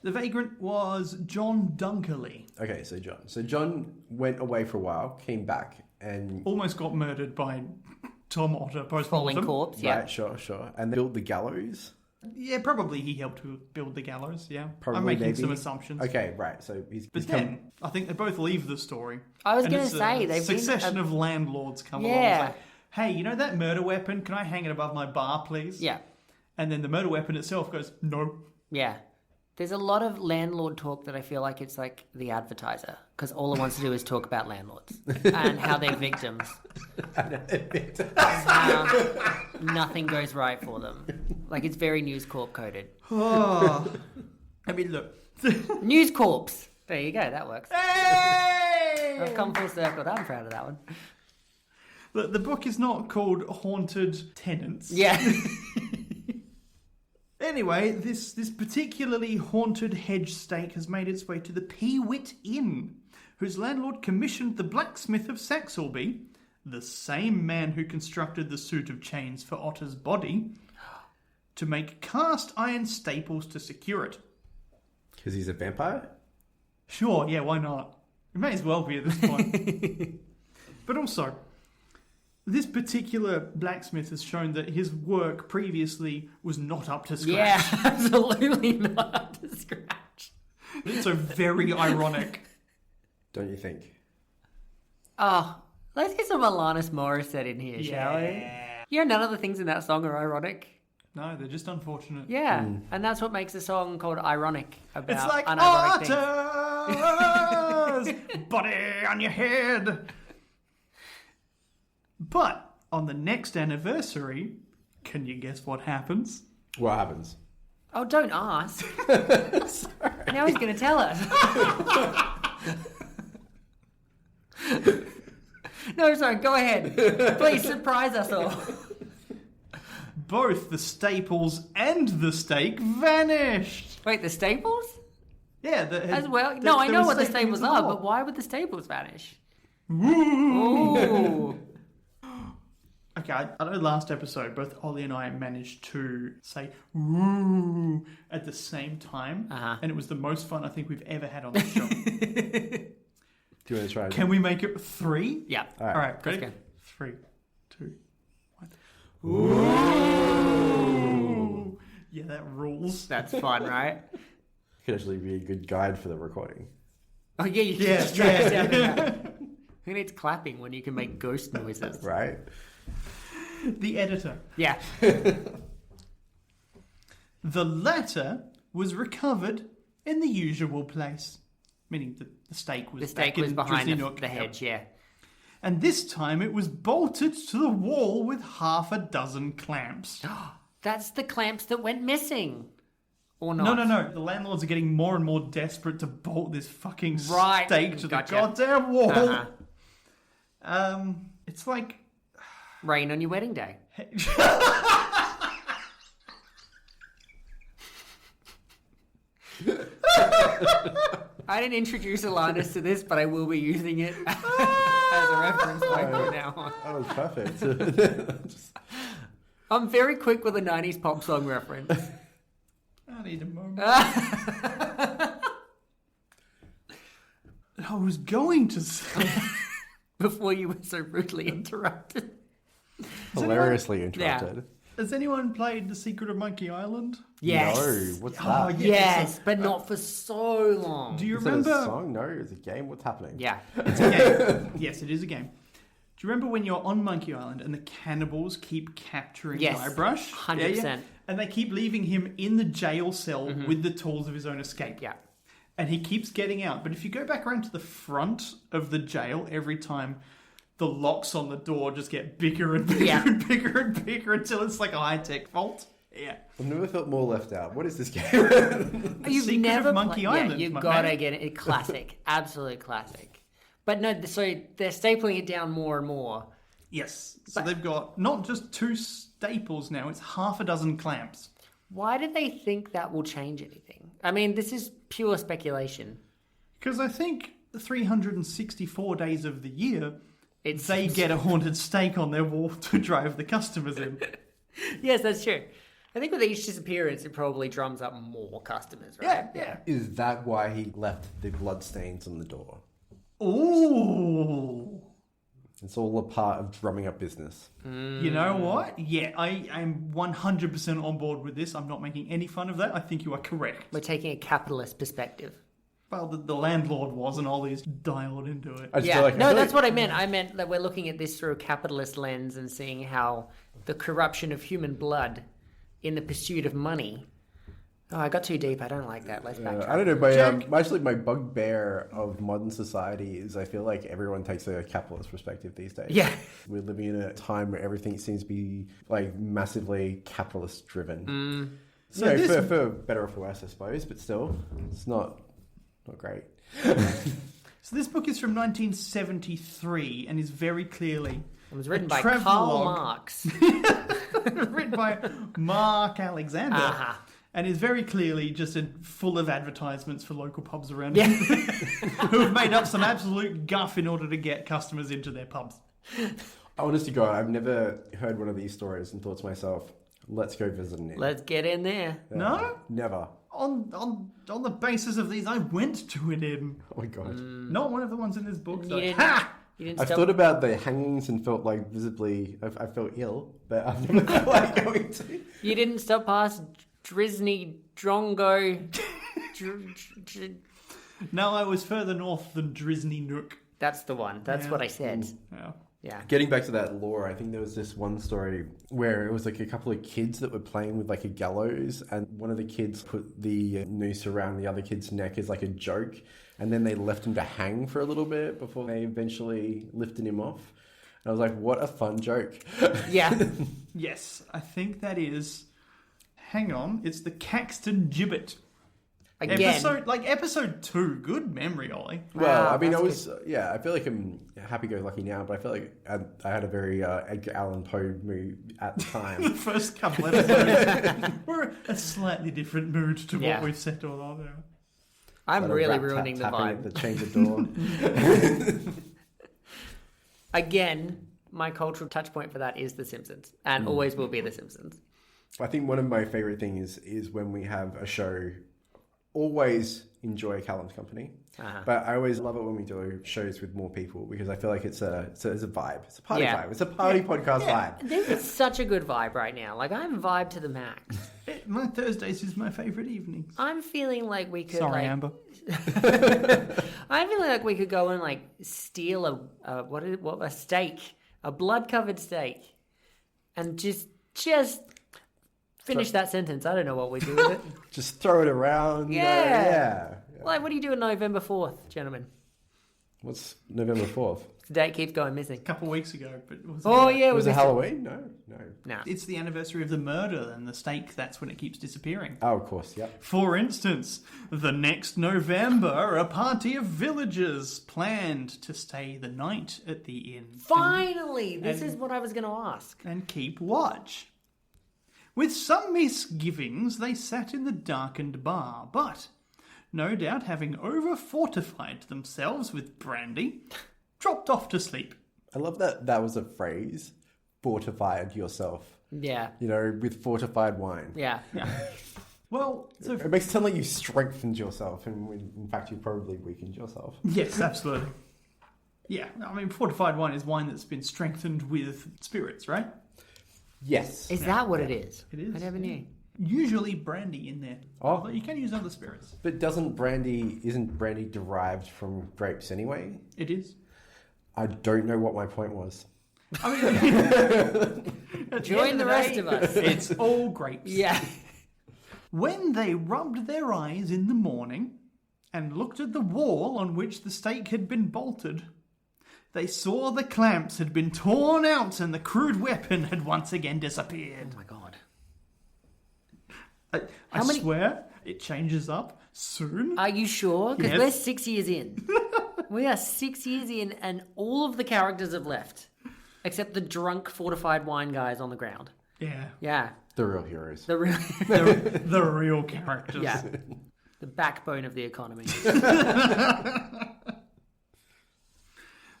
The vagrant was John Dunkerley. Okay, so John. So John went away for a while, came back, and Almost got murdered by Tom Otter Falling post-mortem. corpse, yeah. right, sure. And they built the gallows. Yeah, probably he helped to build the gallows, yeah. Probably, I'm making maybe. some assumptions. Okay, right. So he's But become- then, I think they both leave the story. I was And going to it's say, a they've succession been... of landlords come along. Yeah. It's like, hey, you know that murder weapon? Can I hang it above my bar, please? Yeah, And then the murder weapon itself goes, no. yeah. There's a lot of landlord talk that I feel like it's like The Advertiser, because all it wants to do is talk about landlords and how they're victims. How nothing goes right for them. Like, it's very News Corp coded. Oh. I mean, look. News Corps. There you go, that works. Hey! I've come full circle. I'm proud of that one. The book is not called Haunted Tenants. Yeah. Anyway, this particularly haunted hedge stake has made its way to the Peewit Inn, whose landlord commissioned the blacksmith of Saxelby, the same man who constructed the suit of chains for Otter's body, to make cast iron staples to secure it. because he's a vampire. Sure, yeah, why not? It may as well be at this point. But also, this particular blacksmith has shown that his work previously was not up to scratch. Yeah, absolutely not up to scratch. So very ironic. Don't you think? Oh, let's get some Alanis Morissette in here, shall we? Yeah, none of the things in that song are ironic. No, they're just unfortunate. Yeah, and that's what makes a song called Ironic about It's like unironic things. otters, body on your head. But on the next anniversary, can you guess what happens? What happens? Oh, don't ask. Now he's going to tell us. No, sorry, go ahead. Please surprise us all. Both the staples and the stake vanished. Wait, the staples? Yeah, As well? No, I know what the staples are, but why would the staples vanish? Ooh. Ooh. Okay, I know last episode, both Ollie and I managed to say "woo" at the same time, and it was the most fun I think we've ever had on the show. Do you want to try? Can we make it 3? Yeah. All All right, ready? Let's go. 3, 2, 1. Ooh. Yeah, that rules. That's fun, right? Could actually be a good guide for the recording. Oh, yeah, you can just drag it down to that. Who needs clapping when you can make ghost noises? Right? The editor. Yeah. The latter was recovered in the usual place, meaning the stake was The stake back was in behind Drisney the hedge, yeah. And this time it was bolted to the wall with half a dozen clamps. That's the clamps that went missing. Or not? No. The landlords are getting more and more desperate to bolt this fucking Right. stake to Gotcha. the goddamn wall. Uh-huh. It's like... Rain on your wedding day. I didn't introduce Alanis to this, but I will be using it as a reference point from now on. That was perfect. I'm very quick with a 90s pop song reference. I need a moment. I was going to say... Before you were so rudely interrupted. Hilariously interrupted. Has anyone played The Secret of Monkey Island? Yes. No, what's that? Oh, Yes, but not for so long. Do you Is that remember... a song? No, it's a game. What's happening? Yeah. It's a game. Yes, it is a game. Do you remember when you're on Monkey Island and the cannibals keep capturing Yes, Guybrush? 100%. And they keep leaving him in the jail cell with the tools of his own escape. Yeah. And he keeps getting out. But if you go back around to the front of the jail, every time the locks on the door just get bigger and bigger and bigger and bigger until it's like a high-tech vault. Yeah. I've never felt more left out. What is this game? You've Secret never of Monkey Island, Yeah, you've my got to man. get it. Classic. Absolute classic. But no, so they're stapling it down more and more. Yes. So they've got not just 2 staples now, it's half a dozen clamps. Why did they think that will change anything? I mean, this is pure speculation. Because I think 364 days of the year, they get a haunted stake on their wall to drive the customers in. Yes, that's true. I think with each disappearance, it probably drums up more customers, right? Yeah. Is that why he left the bloodstains on the door? Ooh. It's all a part of drumming up business. You know what? Yeah, I am 100% on board with this. I'm not making any fun of that. I think you are correct. We're taking a capitalist perspective. Well, the landlord was, and Ollie's dialed into it. That's what I meant. I meant that we're looking at this through a capitalist lens and seeing how the corruption of human blood in the pursuit of money. Oh, I got too deep. I don't like that. Let's backtrack. I don't know, but actually my bugbear of modern society is I feel like everyone takes a capitalist perspective these days. Yeah. We're living in a time where everything seems to be like massively capitalist driven. So for better or for worse, I suppose, but still, it's not great. So this book is from 1973 and is very clearly... It was written by Karl Marx. Written by Marc Alexander. Uh-huh. And is very clearly just full of advertisements for local pubs around here who have made up some absolute guff in order to get customers into their pubs. Honest to God, I've never heard one of these stories and thought to myself, let's go visit an inn. Let's get in there. No? Never. On the basis of these, I went to an inn. Oh my God. Not one of the ones in this book. So. I've thought about the hangings and felt like visibly, I felt ill, but I've never felt like going to. You didn't stop past Drisney Drongo. No, I was further north than Drisney Nook. That's the one. That's what I said. Yeah. Getting back to that lore, I think there was this one story where it was like a couple of kids that were playing with like a gallows, and one of the kids put the noose around the other kid's neck as like a joke, and then they left him to hang for a little bit before they eventually lifted him off. And I was like, what a fun joke. Yeah. Yes, I think that is... Hang on, it's the Caxton Gibbet. Again. Episode 2. Good memory, Ollie. Well, I mean, I feel like I'm happy-go-lucky now, but I feel like I had a very Edgar Allan Poe mood at the time. The first couple episodes were a slightly different mood to what we've settled on now. I'm really ruining the vibe. The change of door. Again, my cultural touch point for that is The Simpsons, and always will be The Simpsons. I think one of my favorite things is when we have a show. Always enjoy Callum's company, but I always love it when we do shows with more people because I feel like it's a vibe. It's a party vibe. It's a party podcast vibe. This is such a good vibe right now. Like, I'm vibe to the max. My Thursdays is my favourite evening. I'm feeling like we could. Sorry, Amber. I'm feeling like we could go and like steal a steak, a blood-covered steak, and just. Finish that sentence. I don't know what we do with it. Just throw it around. Yeah. Like, what do you do on November 4th, gentlemen? What's November 4th? The date keeps going missing. A couple of weeks ago. But was it Halloween? No. It's the anniversary of the murder and the stake. That's when it keeps disappearing. Oh, of course, yep. For instance, the next November, a party of villagers planned to stay the night at the inn. Finally! This is what I was going to ask. And keep watch. With some misgivings, they sat in the darkened bar, but, no doubt having over-fortified themselves with brandy, dropped off to sleep. I love that was a phrase, fortified yourself. Yeah. You know, with fortified wine. Yeah. Well, it makes it sound like you strengthened yourself, and in fact you probably weakened yourself. Yes, absolutely. Yeah, I mean, fortified wine is wine that's been strengthened with spirits, right? Yes. Is that what it is? It is. I never knew. Usually brandy in there. Oh. But you can use other spirits. But isn't brandy derived from grapes anyway? It is. I don't know what my point was. I mean, join the rest of us. It's all grapes. Yeah. When they rubbed their eyes in the morning and looked at the wall on which the stake had been bolted, they saw the clamps had been torn out and the crude weapon had once again disappeared. Oh my god. I swear, it changes up soon. Are you sure? Because Yes. we're 6 years in. We are 6 years in and all of the characters have left. Except the drunk, fortified wine guys on the ground. Yeah. Yeah. The real heroes. The real... The real characters. Yeah. The backbone of the economy.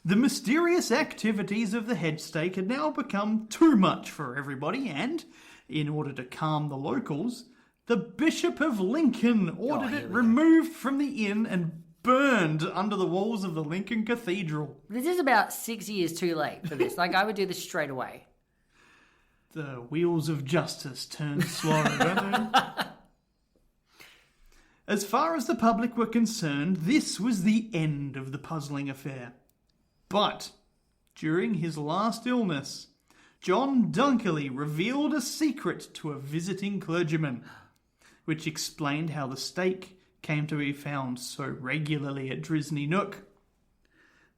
The mysterious activities of the head stake had now become too much for everybody, and, in order to calm the locals, the Bishop of Lincoln ordered it removed from the inn and burned under the walls of the Lincoln Cathedral. This is about 6 years too late for this. Like, I would do this straight away. The wheels of justice turn slow, don't they? As far as the public were concerned, this was the end of the puzzling affair. But, during his last illness, John Dunkerley revealed a secret to a visiting clergyman, which explained how the stake came to be found so regularly at Drisney Nook.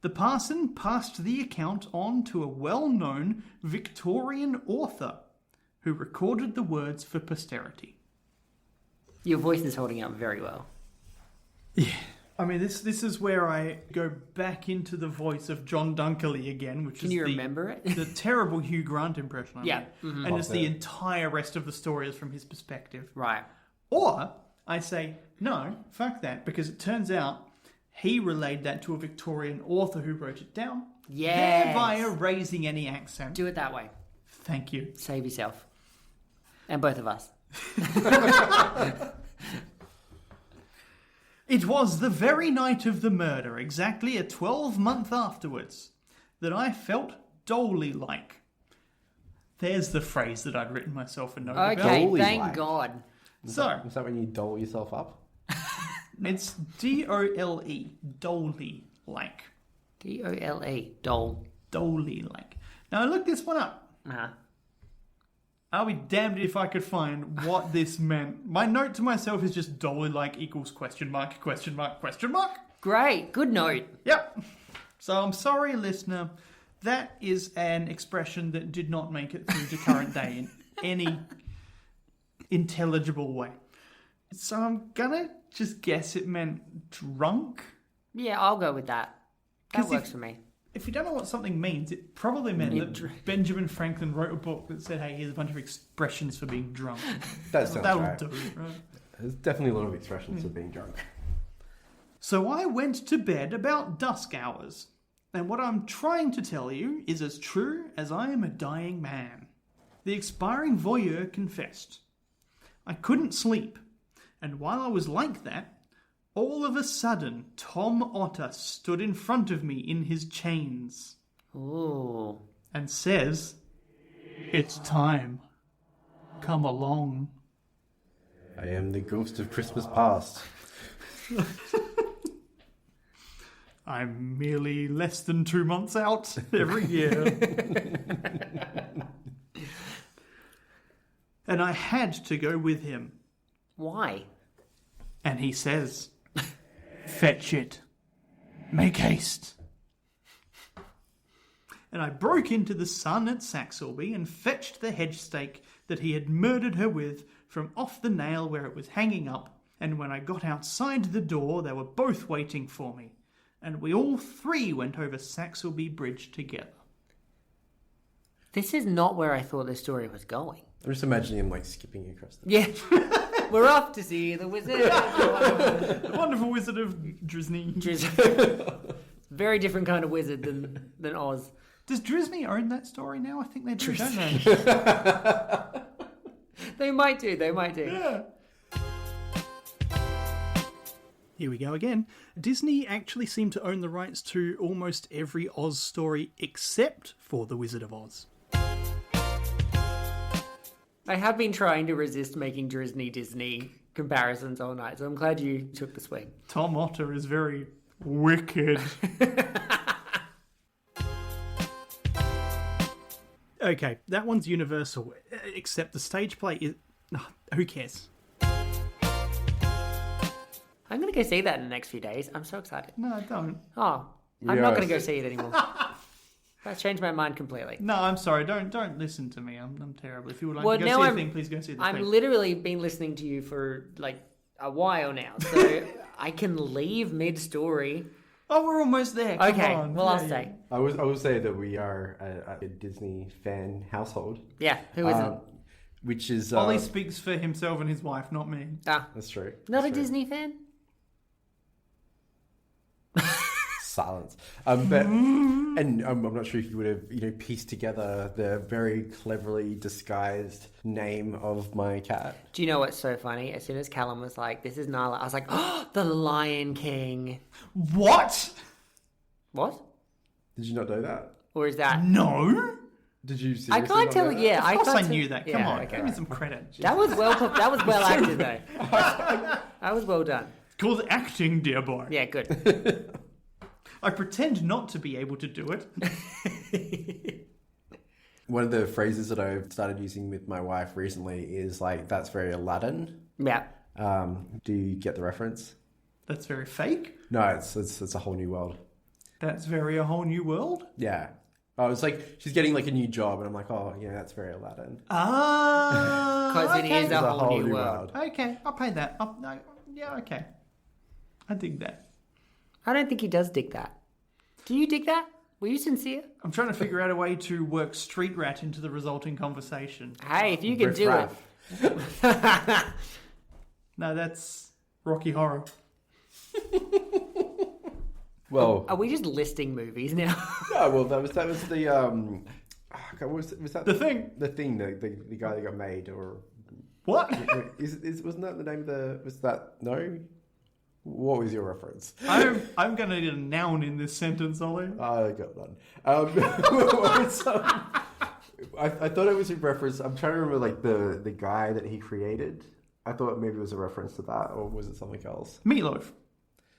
The parson passed the account on to a well-known Victorian author who recorded the words for posterity. Your voice is holding up very well. Yeah. I mean, this is where I go back into the voice of John Dunkerley again, which Can is you remember it? the terrible Hugh Grant impression. Yeah. Mm-hmm. And it's the entire rest of the story is from his perspective. Right. Or I say, no, fuck that, because it turns out he relayed that to a Victorian author who wrote it down, thereby erasing any accent. Do it that way. Thank you. Save yourself. And both of us. It was the very night of the murder, exactly a 12-month afterwards, that I felt dolly-like. There's the phrase that I'd written myself a note about. Okay, Dolly-like. thank God. So, Is that when you doll yourself up? it's D-O-L-E, dolly-like. D-O-L-E, doll. Dolly-like. Now, I looked this one up. Uh-huh. I'll be damned if I could find what this meant. My note to myself is just dolly-like equals question mark, question mark, question mark. Great, good note. Yep. So I'm sorry, listener. That is an expression that did not make it through to current day in any intelligible way. So I'm gonna just guess it meant drunk. Yeah, I'll go with that. That 'Cause works for me. If you don't know what something means, it probably meant that Benjamin Franklin wrote a book that said, hey, here's a bunch of expressions for being drunk. That sounds That'll right. do it, right? There's definitely a lot of expressions of being drunk. So I went to bed about dusk hours. And what I'm trying to tell you is as true as I am a dying man. The expiring voyeur confessed. I couldn't sleep. And while I was like that, all of a sudden, Tom Otter stood in front of me in his chains Ooh. and says, "It's time. Come along." I am the ghost of Christmas past. I'm merely less than 2 months out every year. And I had to go with him. Why? And he says, "Fetch it. Make haste." And I broke into the Sun at Saxilby and fetched the hedge stake that he had murdered her with from off the nail where it was hanging up. And when I got outside the door, they were both waiting for me. And we all three went over Saxilby Bridge together. This is not where I thought the story was going. I'm just imagining him like skipping across the... Yeah. We're off to see the wizard. The wonderful wizard of Drisney. Very different kind of wizard than Oz. Does Drisney own that story now? I think they do, don't they? They might do. Yeah. Here we go again. Disney actually seem to own the rights to almost every Oz story except for The Wizard of Oz. I have been trying to resist making Disney comparisons all night, so I'm glad you took the swing. Tom Otter is very wicked. Okay, that one's universal, except the stage play is... who cares? I'm going to go see that in the next few days. I'm so excited. No, don't. Oh, I'm not going to go see it anymore. That's changed my mind completely. No, I'm sorry. Don't listen to me. I'm terrible. If you would like to go now see a thing, please go see the I'm thing. literally been listening to you for like a while now, so I can leave mid-story Oh, we're almost there. Come Okay, on. well, I'll stay. I will say that we are a Disney fan household. Yeah, who isn't? Which is... Ollie speaks for himself and his wife, not me. That's true. Not That's a Disney fan? Silence. And I'm not sure if you would have, pieced together the very cleverly disguised name of my cat. Do you know what's so funny? As soon as Callum was like, this is Nala, I was like, oh, the Lion King. What? What? Did you not know that? Or is that... No. Did you I seriously can't not tell. know that? Yeah, Of course I can't knew tell- that. Come yeah, on. okay. Give me some credit. That was well acted though. That was well done. It's called acting, dear boy. Yeah, good. I pretend not to be able to do it. One of the phrases that I've started using with my wife recently is like, that's very Aladdin. Yeah. Do you get the reference? That's very fake. No, it's a whole new world. That's very a whole new world. Yeah. Oh, it's like she's getting like a new job, and I'm like, oh, yeah, that's very Aladdin. Ah. Because okay. it is a whole new world. Okay, I'll pay that. Yeah, okay. I dig that. I don't think he does dig that. Do you dig that? Were you sincere? I'm trying to figure out a way to work Street Rat into the resulting conversation. Hey, if you can Riff do raff. it. No, that's Rocky Horror. Well, Are we just listing movies now? no, well, that was the was that The Thing. the thing the guy that got made, or What? wasn't that the name of the, was that, no? What was your reference? I'm going to need a noun in this sentence, Ollie. I got none. I thought it was a reference. I'm trying to remember like the guy that he created. I thought maybe it was a reference to that, or was it something else? Meatloaf.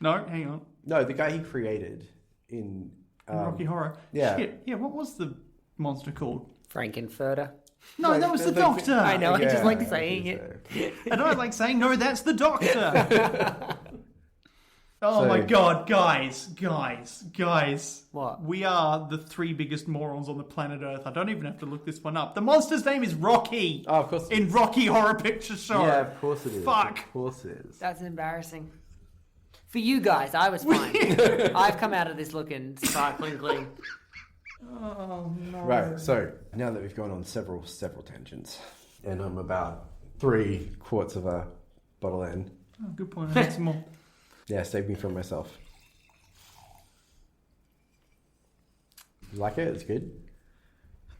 No, hang on. No, the guy he created in Rocky Horror. yeah. Shit. Yeah, what was the monster called? Frankenfurter. No, that was the Doctor. I know, I just like I saying think it. so. I don't like saying, no, that's the Doctor. Oh So- my God, guys. What? We are the three biggest morons on the planet Earth. I don't even have to look this one up. The monster's name is Rocky. Oh, of course. it In is. Rocky Horror Picture Show. Yeah, of course it is. Fuck. Of course it is. That's embarrassing. For you guys, I was fine. I've come out of this looking sparkling clean. Oh no. Right, so now that we've gone on several tangents, and I'm about 3 quarts of a bottle in, Oh, good point. I need some more. yeah, save me from myself. You like it? It's good?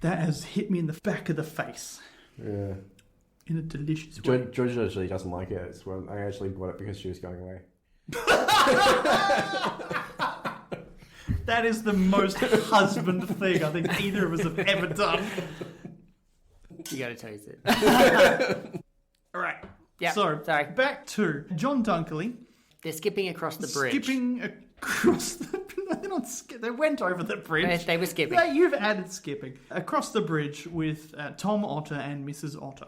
That has hit me in the back of the face Yeah. in a delicious way. George actually doesn't like it. It's when I actually bought it because she was going away. That is the most husband thing I think either of us have ever done. You gotta taste it. All right. Yeah, So, sorry. back to John Dunkley They're skipping across the bridge. skipping across the... They're not they went over the bridge. They were skipping. Yeah, you've added skipping. Across the bridge with Tom Otter and Mrs. Otter.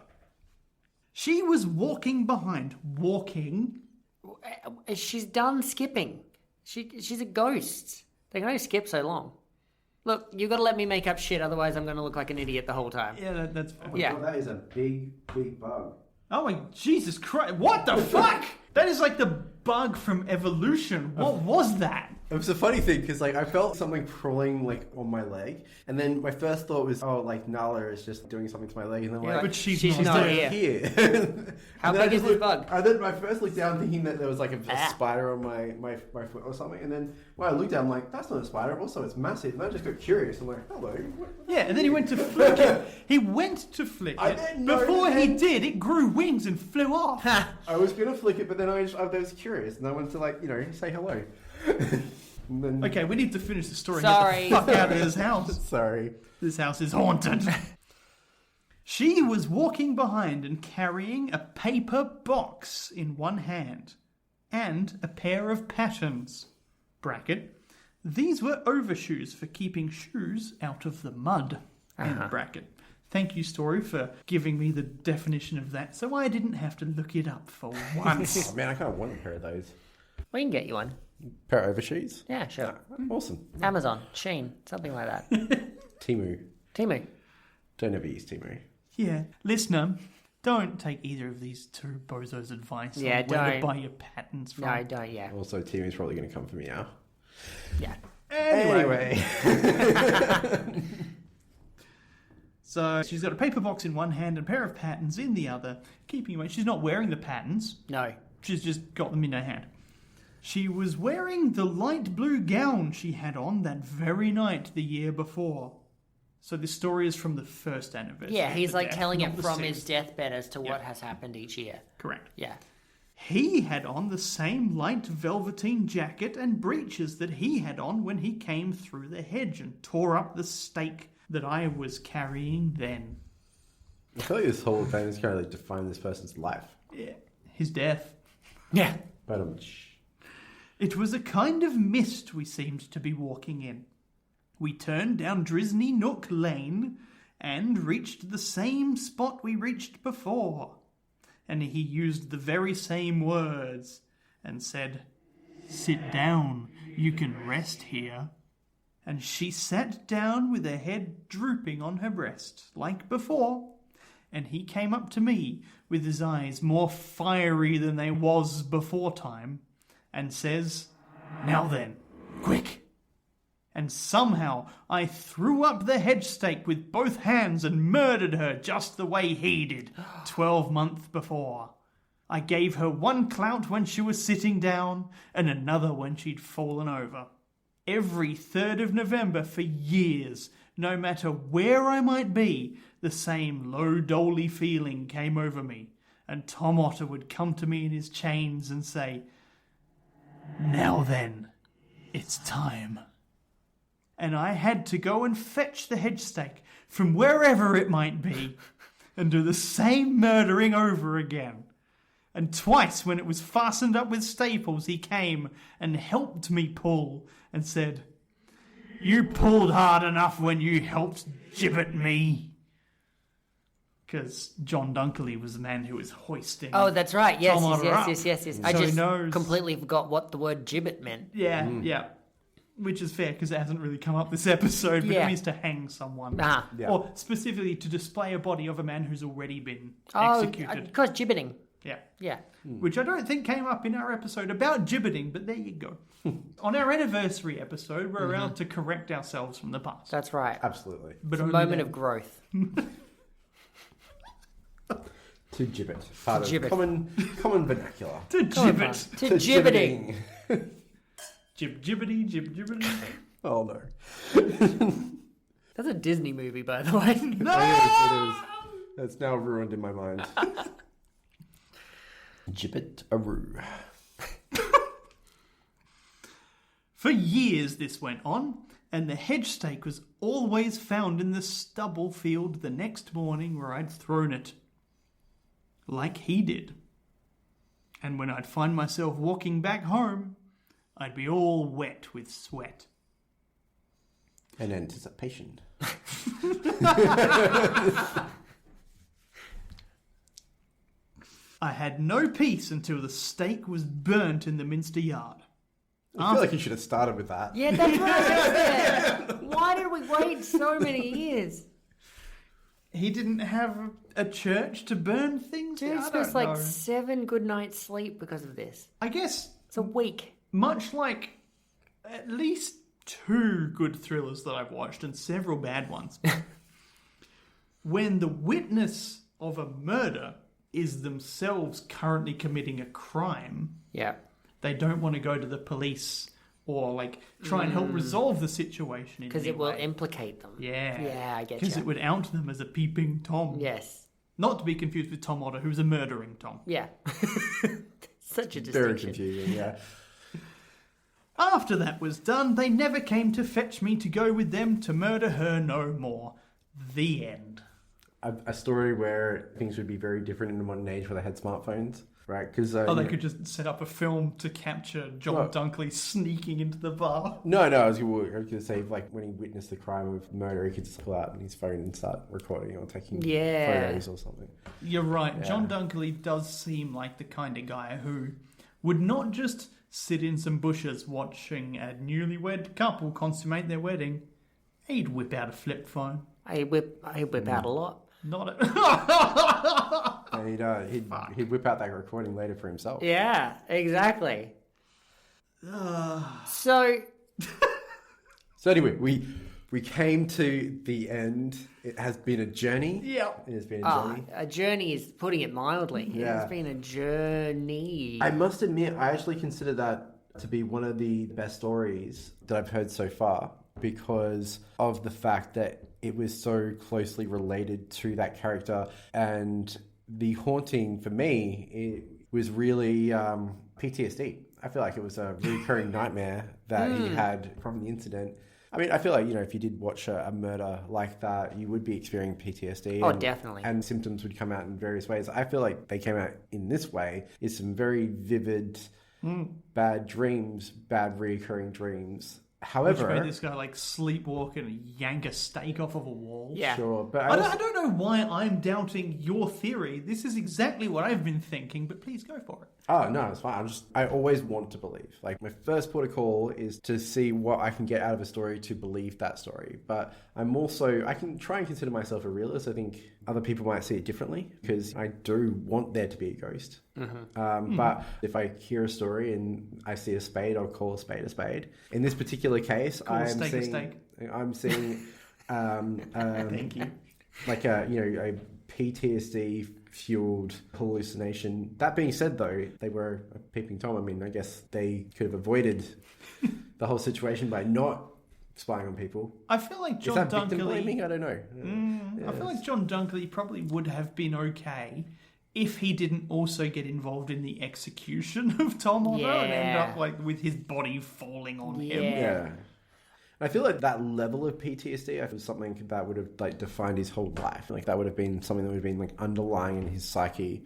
She was walking behind. Walking. She's done skipping. She's a ghost. They can only skip so long. Look, you got to let me make up shit, otherwise I'm going to look like an idiot the whole time. Yeah, that's fair. Yeah. God, that is a big bug. Oh my Jesus Christ! What the fuck? That is like the bug from Evolution. What was that? It was a funny thing because like I felt something crawling like on my leg, and then my first thought was, oh, like Nala is just doing something to my leg, and then Yeah, like, But she's She's not not there. here. here. How And then big I is just this looked- bug? And then I first looked down thinking that there was like a spider on my foot or something, and then when I looked down, I'm like, that's not a spider. Also, it's massive. And I just got curious. I'm like, hello. Yeah, and then he went to flick it. He went to flick I it. didn't know Before that. he did, it grew wings and flew off. I was gonna flick it, but then I was curious, and I wanted to like say hello. And then, Okay, we need to finish the story. Sorry. Get the fuck out of this house. sorry. This house is haunted. She was walking behind and carrying a paper box in one hand and a pair of pattens. Bracket. These were overshoes for keeping shoes out of the mud. End bracket. Thank you, Story, for giving me the definition of that so I didn't have to look it up for once. Oh, man, I kind of want a pair of those. We can get you one. Pair of overshoes. Yeah, sure. Awesome. Amazon, Shein, something like that. Timu. Timu. Don't ever use Timu. Yeah. Listener, don't take either of these two bozos' advice Yeah, on where to don't. buy your patterns from. No, don't, yeah. Also, Timu's probably going to come for me now. Yeah. Anyway. So she's got a paper box in one hand and a pair of patterns in the other, keeping away. She's not wearing the patterns. No. She's just got them in her hand. She was wearing the light blue gown she had on that very night the year before. So this story is from the first anniversary. Yeah, he's of the like death, telling not it the from sixth. his deathbed as to what Yeah. has happened each year. Correct. Yeah. He had on the same light velveteen jacket and breeches that he had on when he came through the hedge and tore up the stake that I was carrying then. I feel like this whole thing is kind of like define this person's life. Yeah, his death. Yeah. But It was a kind of mist we seemed to be walking in. We turned down Drisney Nook Lane and reached the same spot we reached before. And he used the very same words and said, "Sit down, you can rest here." And she sat down with her head drooping on her breast, like before. And he came up to me with his eyes more fiery than they was before time, and says, "Now then, quick." And somehow I threw up the hedge stake with both hands and murdered her just the way he did 12 months before. I gave her one clout when she was sitting down and another when she'd fallen over. Every 3rd of November for years, no matter where I might be, the same low dolly feeling came over me, and Tom Otter would come to me in his chains and say, "Now then, it's time." And I had to go and fetch the hedge stake from wherever it might be and do the same murdering over again. And twice when it was fastened up with staples, he came and helped me pull and said, "You pulled hard enough when you helped gibbet me." Because John Dunkley was the man who was hoisting. Oh, that's right. Yes, Tom Otter up. yes. I So he just knows. completely forgot what the word gibbet meant. Yeah. Which is fair because it hasn't really come up this episode, but Yeah. it means to hang someone. Ah. Yeah. Or specifically to display a body of a man who's already been Oh, executed. because gibbeting. Yeah. Yeah. Which I don't think came up in our episode about gibbeting, but there you go. On our anniversary episode, we're allowed to correct ourselves from the past. That's right. absolutely. But It's a only moment then. of growth. To gibbet. Part gibbet. of common vernacular. To gibbet. To gibbeting. Jibbity, jibbity. Oh no. That's a Disney movie, by the way. No! It is. It's now ruined in my mind. Gibbet-aroo. For years this went on, and the hedge stake was always found in the stubble field the next morning where I'd thrown it. Like he did. And when I'd find myself walking back home, I'd be all wet with sweat. And anticipation. I had no peace until the stake was burnt in the Minster yard. I feel like you should have started with that. Yeah, that's right. Why did we wait so many years? He didn't have a church to burn things? Dude, I it's don't missed like know. 7 good nights sleep because of this. I guess It's a week. much like at least 2 good thrillers that I've watched and several bad ones, when the witness of a murder is themselves currently committing a crime, Yeah. they don't want to go to the police or like try and help resolve the situation in Because any it will way. implicate them. Yeah. Yeah, I get Because you. it would out them as a peeping Tom. Yes. Not to be confused with Tom Otter, who's a murdering Tom. Yeah. Such a Very distinction. confusing, yeah. After that was done, they never came to fetch me to go with them to murder her no more. The end. A story where things would be very different in the modern age where they had smartphones, right? Because They could just set up a film to capture John What? Dunkley sneaking into the bar. No, I was going to say, like, when he witnessed the crime of murder, he could just pull out his phone and start recording or taking Yeah. photos or something. You're right. Yeah. John Dunkley does seem like the kind of guy who would not just sit in some bushes watching a newlywed couple consummate their wedding. He'd whip out a flip phone. I whip out a lot. Not a... And he'd whip out that recording later for himself. Yeah, exactly. So So anyway, we came to the end. It has been a journey. Yeah. It has been a journey. A journey is putting it mildly. Yeah. It has been a journey. I must admit, I actually consider that to be one of the best stories that I've heard so far because of the fact that it was so closely related to that character. And the haunting for me, it was really PTSD. I feel like it was a recurring nightmare that he had from the incident. I mean, I feel like, if you did watch a murder like that, you would be experiencing PTSD. Oh, definitely. And symptoms would come out in various ways. I feel like they came out in this way. It's some very vivid, bad dreams, bad recurring dreams. However... Which made this guy sleepwalk and yank a steak off of a wall. Yeah. Sure, but I don't know why I'm doubting your theory. This is exactly what I've been thinking, but please go for it. Oh, no, it's fine. I always want to believe. My first port of call is to see what I can get out of a story to believe that story. But I can try and consider myself a realist. I think other people might see it differently because I do want there to be a ghost. But if I hear a story and I see a spade, I'll call a spade a spade. In this particular case, I'm seeing Thank you. A PTSD fueled hallucination. That being said, though, they were a Peeping Tom. I mean, I guess they could have avoided the whole situation by not spying on people. I feel like John Is that victim Dunkley... blaming? I don't know. I feel like John Dunkley probably would have been okay if he didn't also get involved in the execution of Tom Otto and end up with his body falling on him. Yeah. I feel like that level of PTSD, I feel something that would have defined his whole life. That would have been something that would have been underlying in his psyche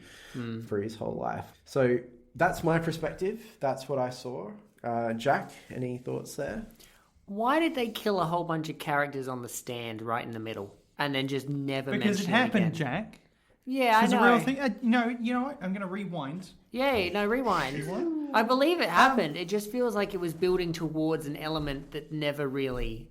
for his whole life. So that's my perspective. That's what I saw. Jack, any thoughts there? Why did they kill a whole bunch of characters on the stand right in the middle and then just never mention it Because it happened, again? Jack. Yeah, It's I a know. real thing. You know what? I'm going to rewind. Yeah, no, rewind. I believe it happened. It just feels like it was building towards an element that never really...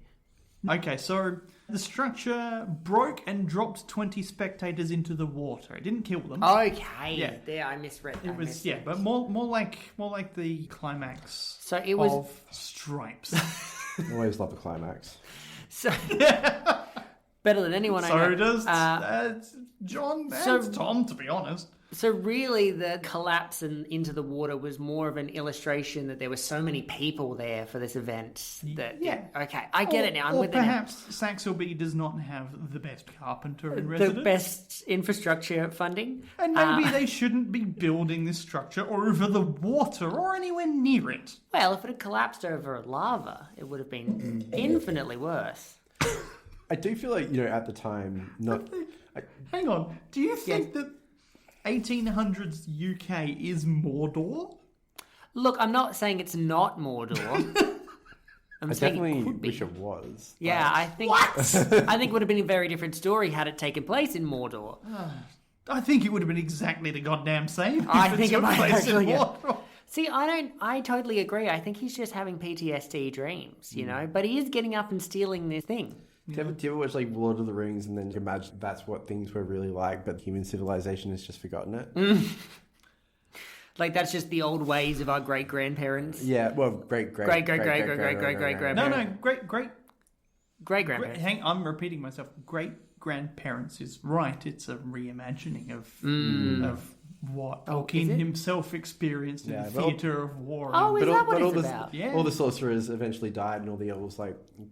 Okay, so the structure broke and dropped 20 spectators into the water. It didn't kill them. Okay. Yeah. There, I misread that. It was, but more like the climax So it was... of Stripes. I always love the climax. So... Better than anyone I know. So does John and Tom, to be honest. So really the collapse into the water was more of an illustration that there were so many people there for this event. That okay, I get it now. I'm with it now. Perhaps Saxelby does not have the best carpenter in residence. The best infrastructure funding. And maybe they shouldn't be building this structure over the water or anywhere near it. Well, if it had collapsed over lava, it would have been infinitely worse. I do feel like, at the time, Hang on. Do you think that 1800s UK is Mordor? Look, I'm not saying it's not Mordor. I definitely wish it was. Yeah, I think I think it would have been a very different story had it taken place in Mordor. I think it would have been exactly the goddamn same. I think it might actually. Mordor. See, I totally agree. I think he's just having PTSD dreams, but he is getting up and stealing this thing. Do you ever watch Lord of the Rings and then you imagine that's what things were really like, but human civilization has just forgotten it? That's just the old ways of our great grandparents. Yeah, well, great grandparents. No, great grandparents. I'm repeating myself. Great grandparents is right. It's a reimagining of what Tolkien himself experienced in the theatre of war. Oh, is that what it's about? Yeah. All the sorcerers eventually died and all the elves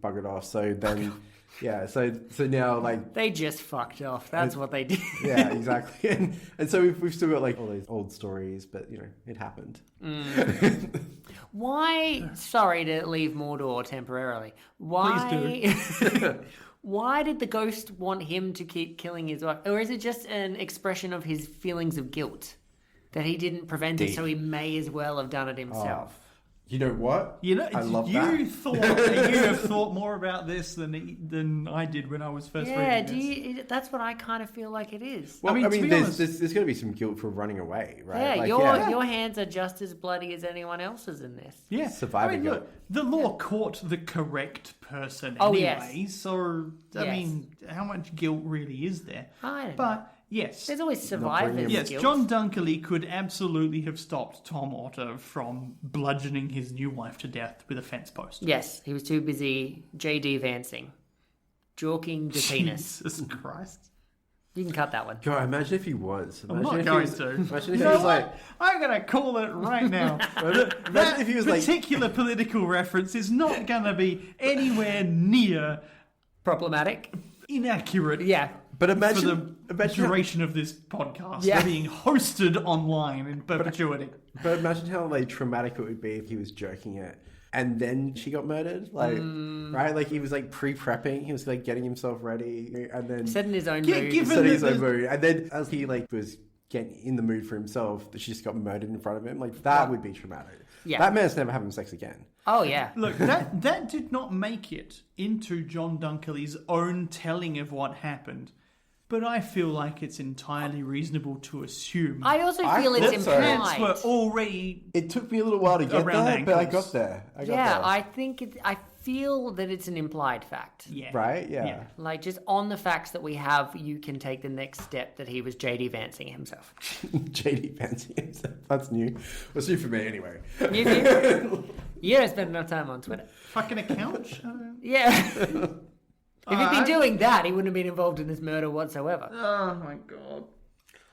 buggered off. So then, so now they just fucked off. That's what they did. Yeah, exactly. And so we've still got all these old stories, but it happened. Why? Sorry to leave Mordor temporarily. Why? Please do. Why did the ghost want him to keep killing his wife? Or is it just an expression of his feelings of guilt? That he didn't prevent it, so he may as well have done it himself. You know what? I love that. You have thought more about this than I did when I was first reading this. That's what I kind of feel like it is. Well, I mean there's going to be some guilt for running away, right? Yeah, your hands are just as bloody as anyone else's in this. Yeah, surviving. Look, the law caught the correct person anyway. Yes. So, I mean, how much guilt really is there? I don't know. But Yes. There's always survivors. Yes, guilt. John Dunkley could absolutely have stopped Tom Otter from bludgeoning his new wife to death with a fence post. Yes, he was too busy JD Vancing. Jorking the penis. Jesus Christ. You can cut that one. God, imagine if he was. I'm not going to. Imagine if You he know was like... what? I'm going to call it right now. Imagine if he was like... particular political reference is not going to be anywhere near Problematic. inaccurate. Yeah. But For imagine... the duration of this podcast, Yeah. they're being hosted online in perpetuity. But imagine how like traumatic it would be if he was joking it and then she got murdered. Like, right? Like he was like pre-prepping. He was like getting himself ready and then Setting his own Yeah, mood. given- setting his own mood. And then as he like was getting in the mood for himself, she just got murdered in front of him. Like that would be traumatic. Yeah. That man's never having sex again. Oh, yeah. Look, that did not make it into John Dunkley's own telling of what happened. But I feel like it's entirely reasonable to assume I also feel it's thought so. pants implied. were already... It took me a little while to get Around there, but I ankles. got there. I got Yeah, there. I think I feel that it's an implied fact. Yeah. Right? Yeah. Yeah. Like, just on the facts that we have, you can take the next step that he was JD Vancing himself. JD Fancy. That's new. It's new for me anyway. You don't spend enough time on Twitter. Fucking account? Yeah. If he'd been doing that, he wouldn't have been involved in this murder whatsoever. Oh my god.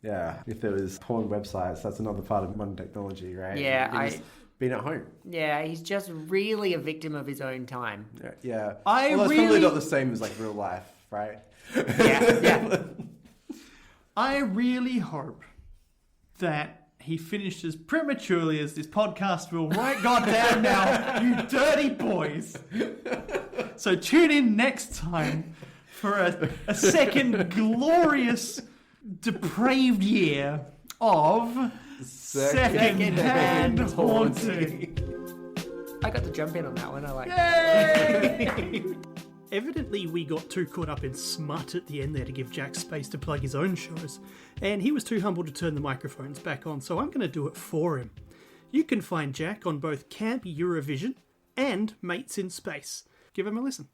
Yeah. If there was porn websites, that's another part of modern technology, right? Yeah, He's been at home. Yeah, he's just really a victim of his own time. Yeah. I Well, it's really- probably not the same as like real life, right? Yeah. I really hope that he finished as prematurely as this podcast will right goddamn now, you dirty boys. So tune in next time for a second glorious, depraved year of second-hand haunting. I got to jump in on that one. I like Evidently, we got too caught up in smut at the end there to give Jack space to plug his own shows, and he was too humble to turn the microphones back on, so I'm going to do it for him. You can find Jack on both Camp Eurovision and Mates in Space. Give him a listen.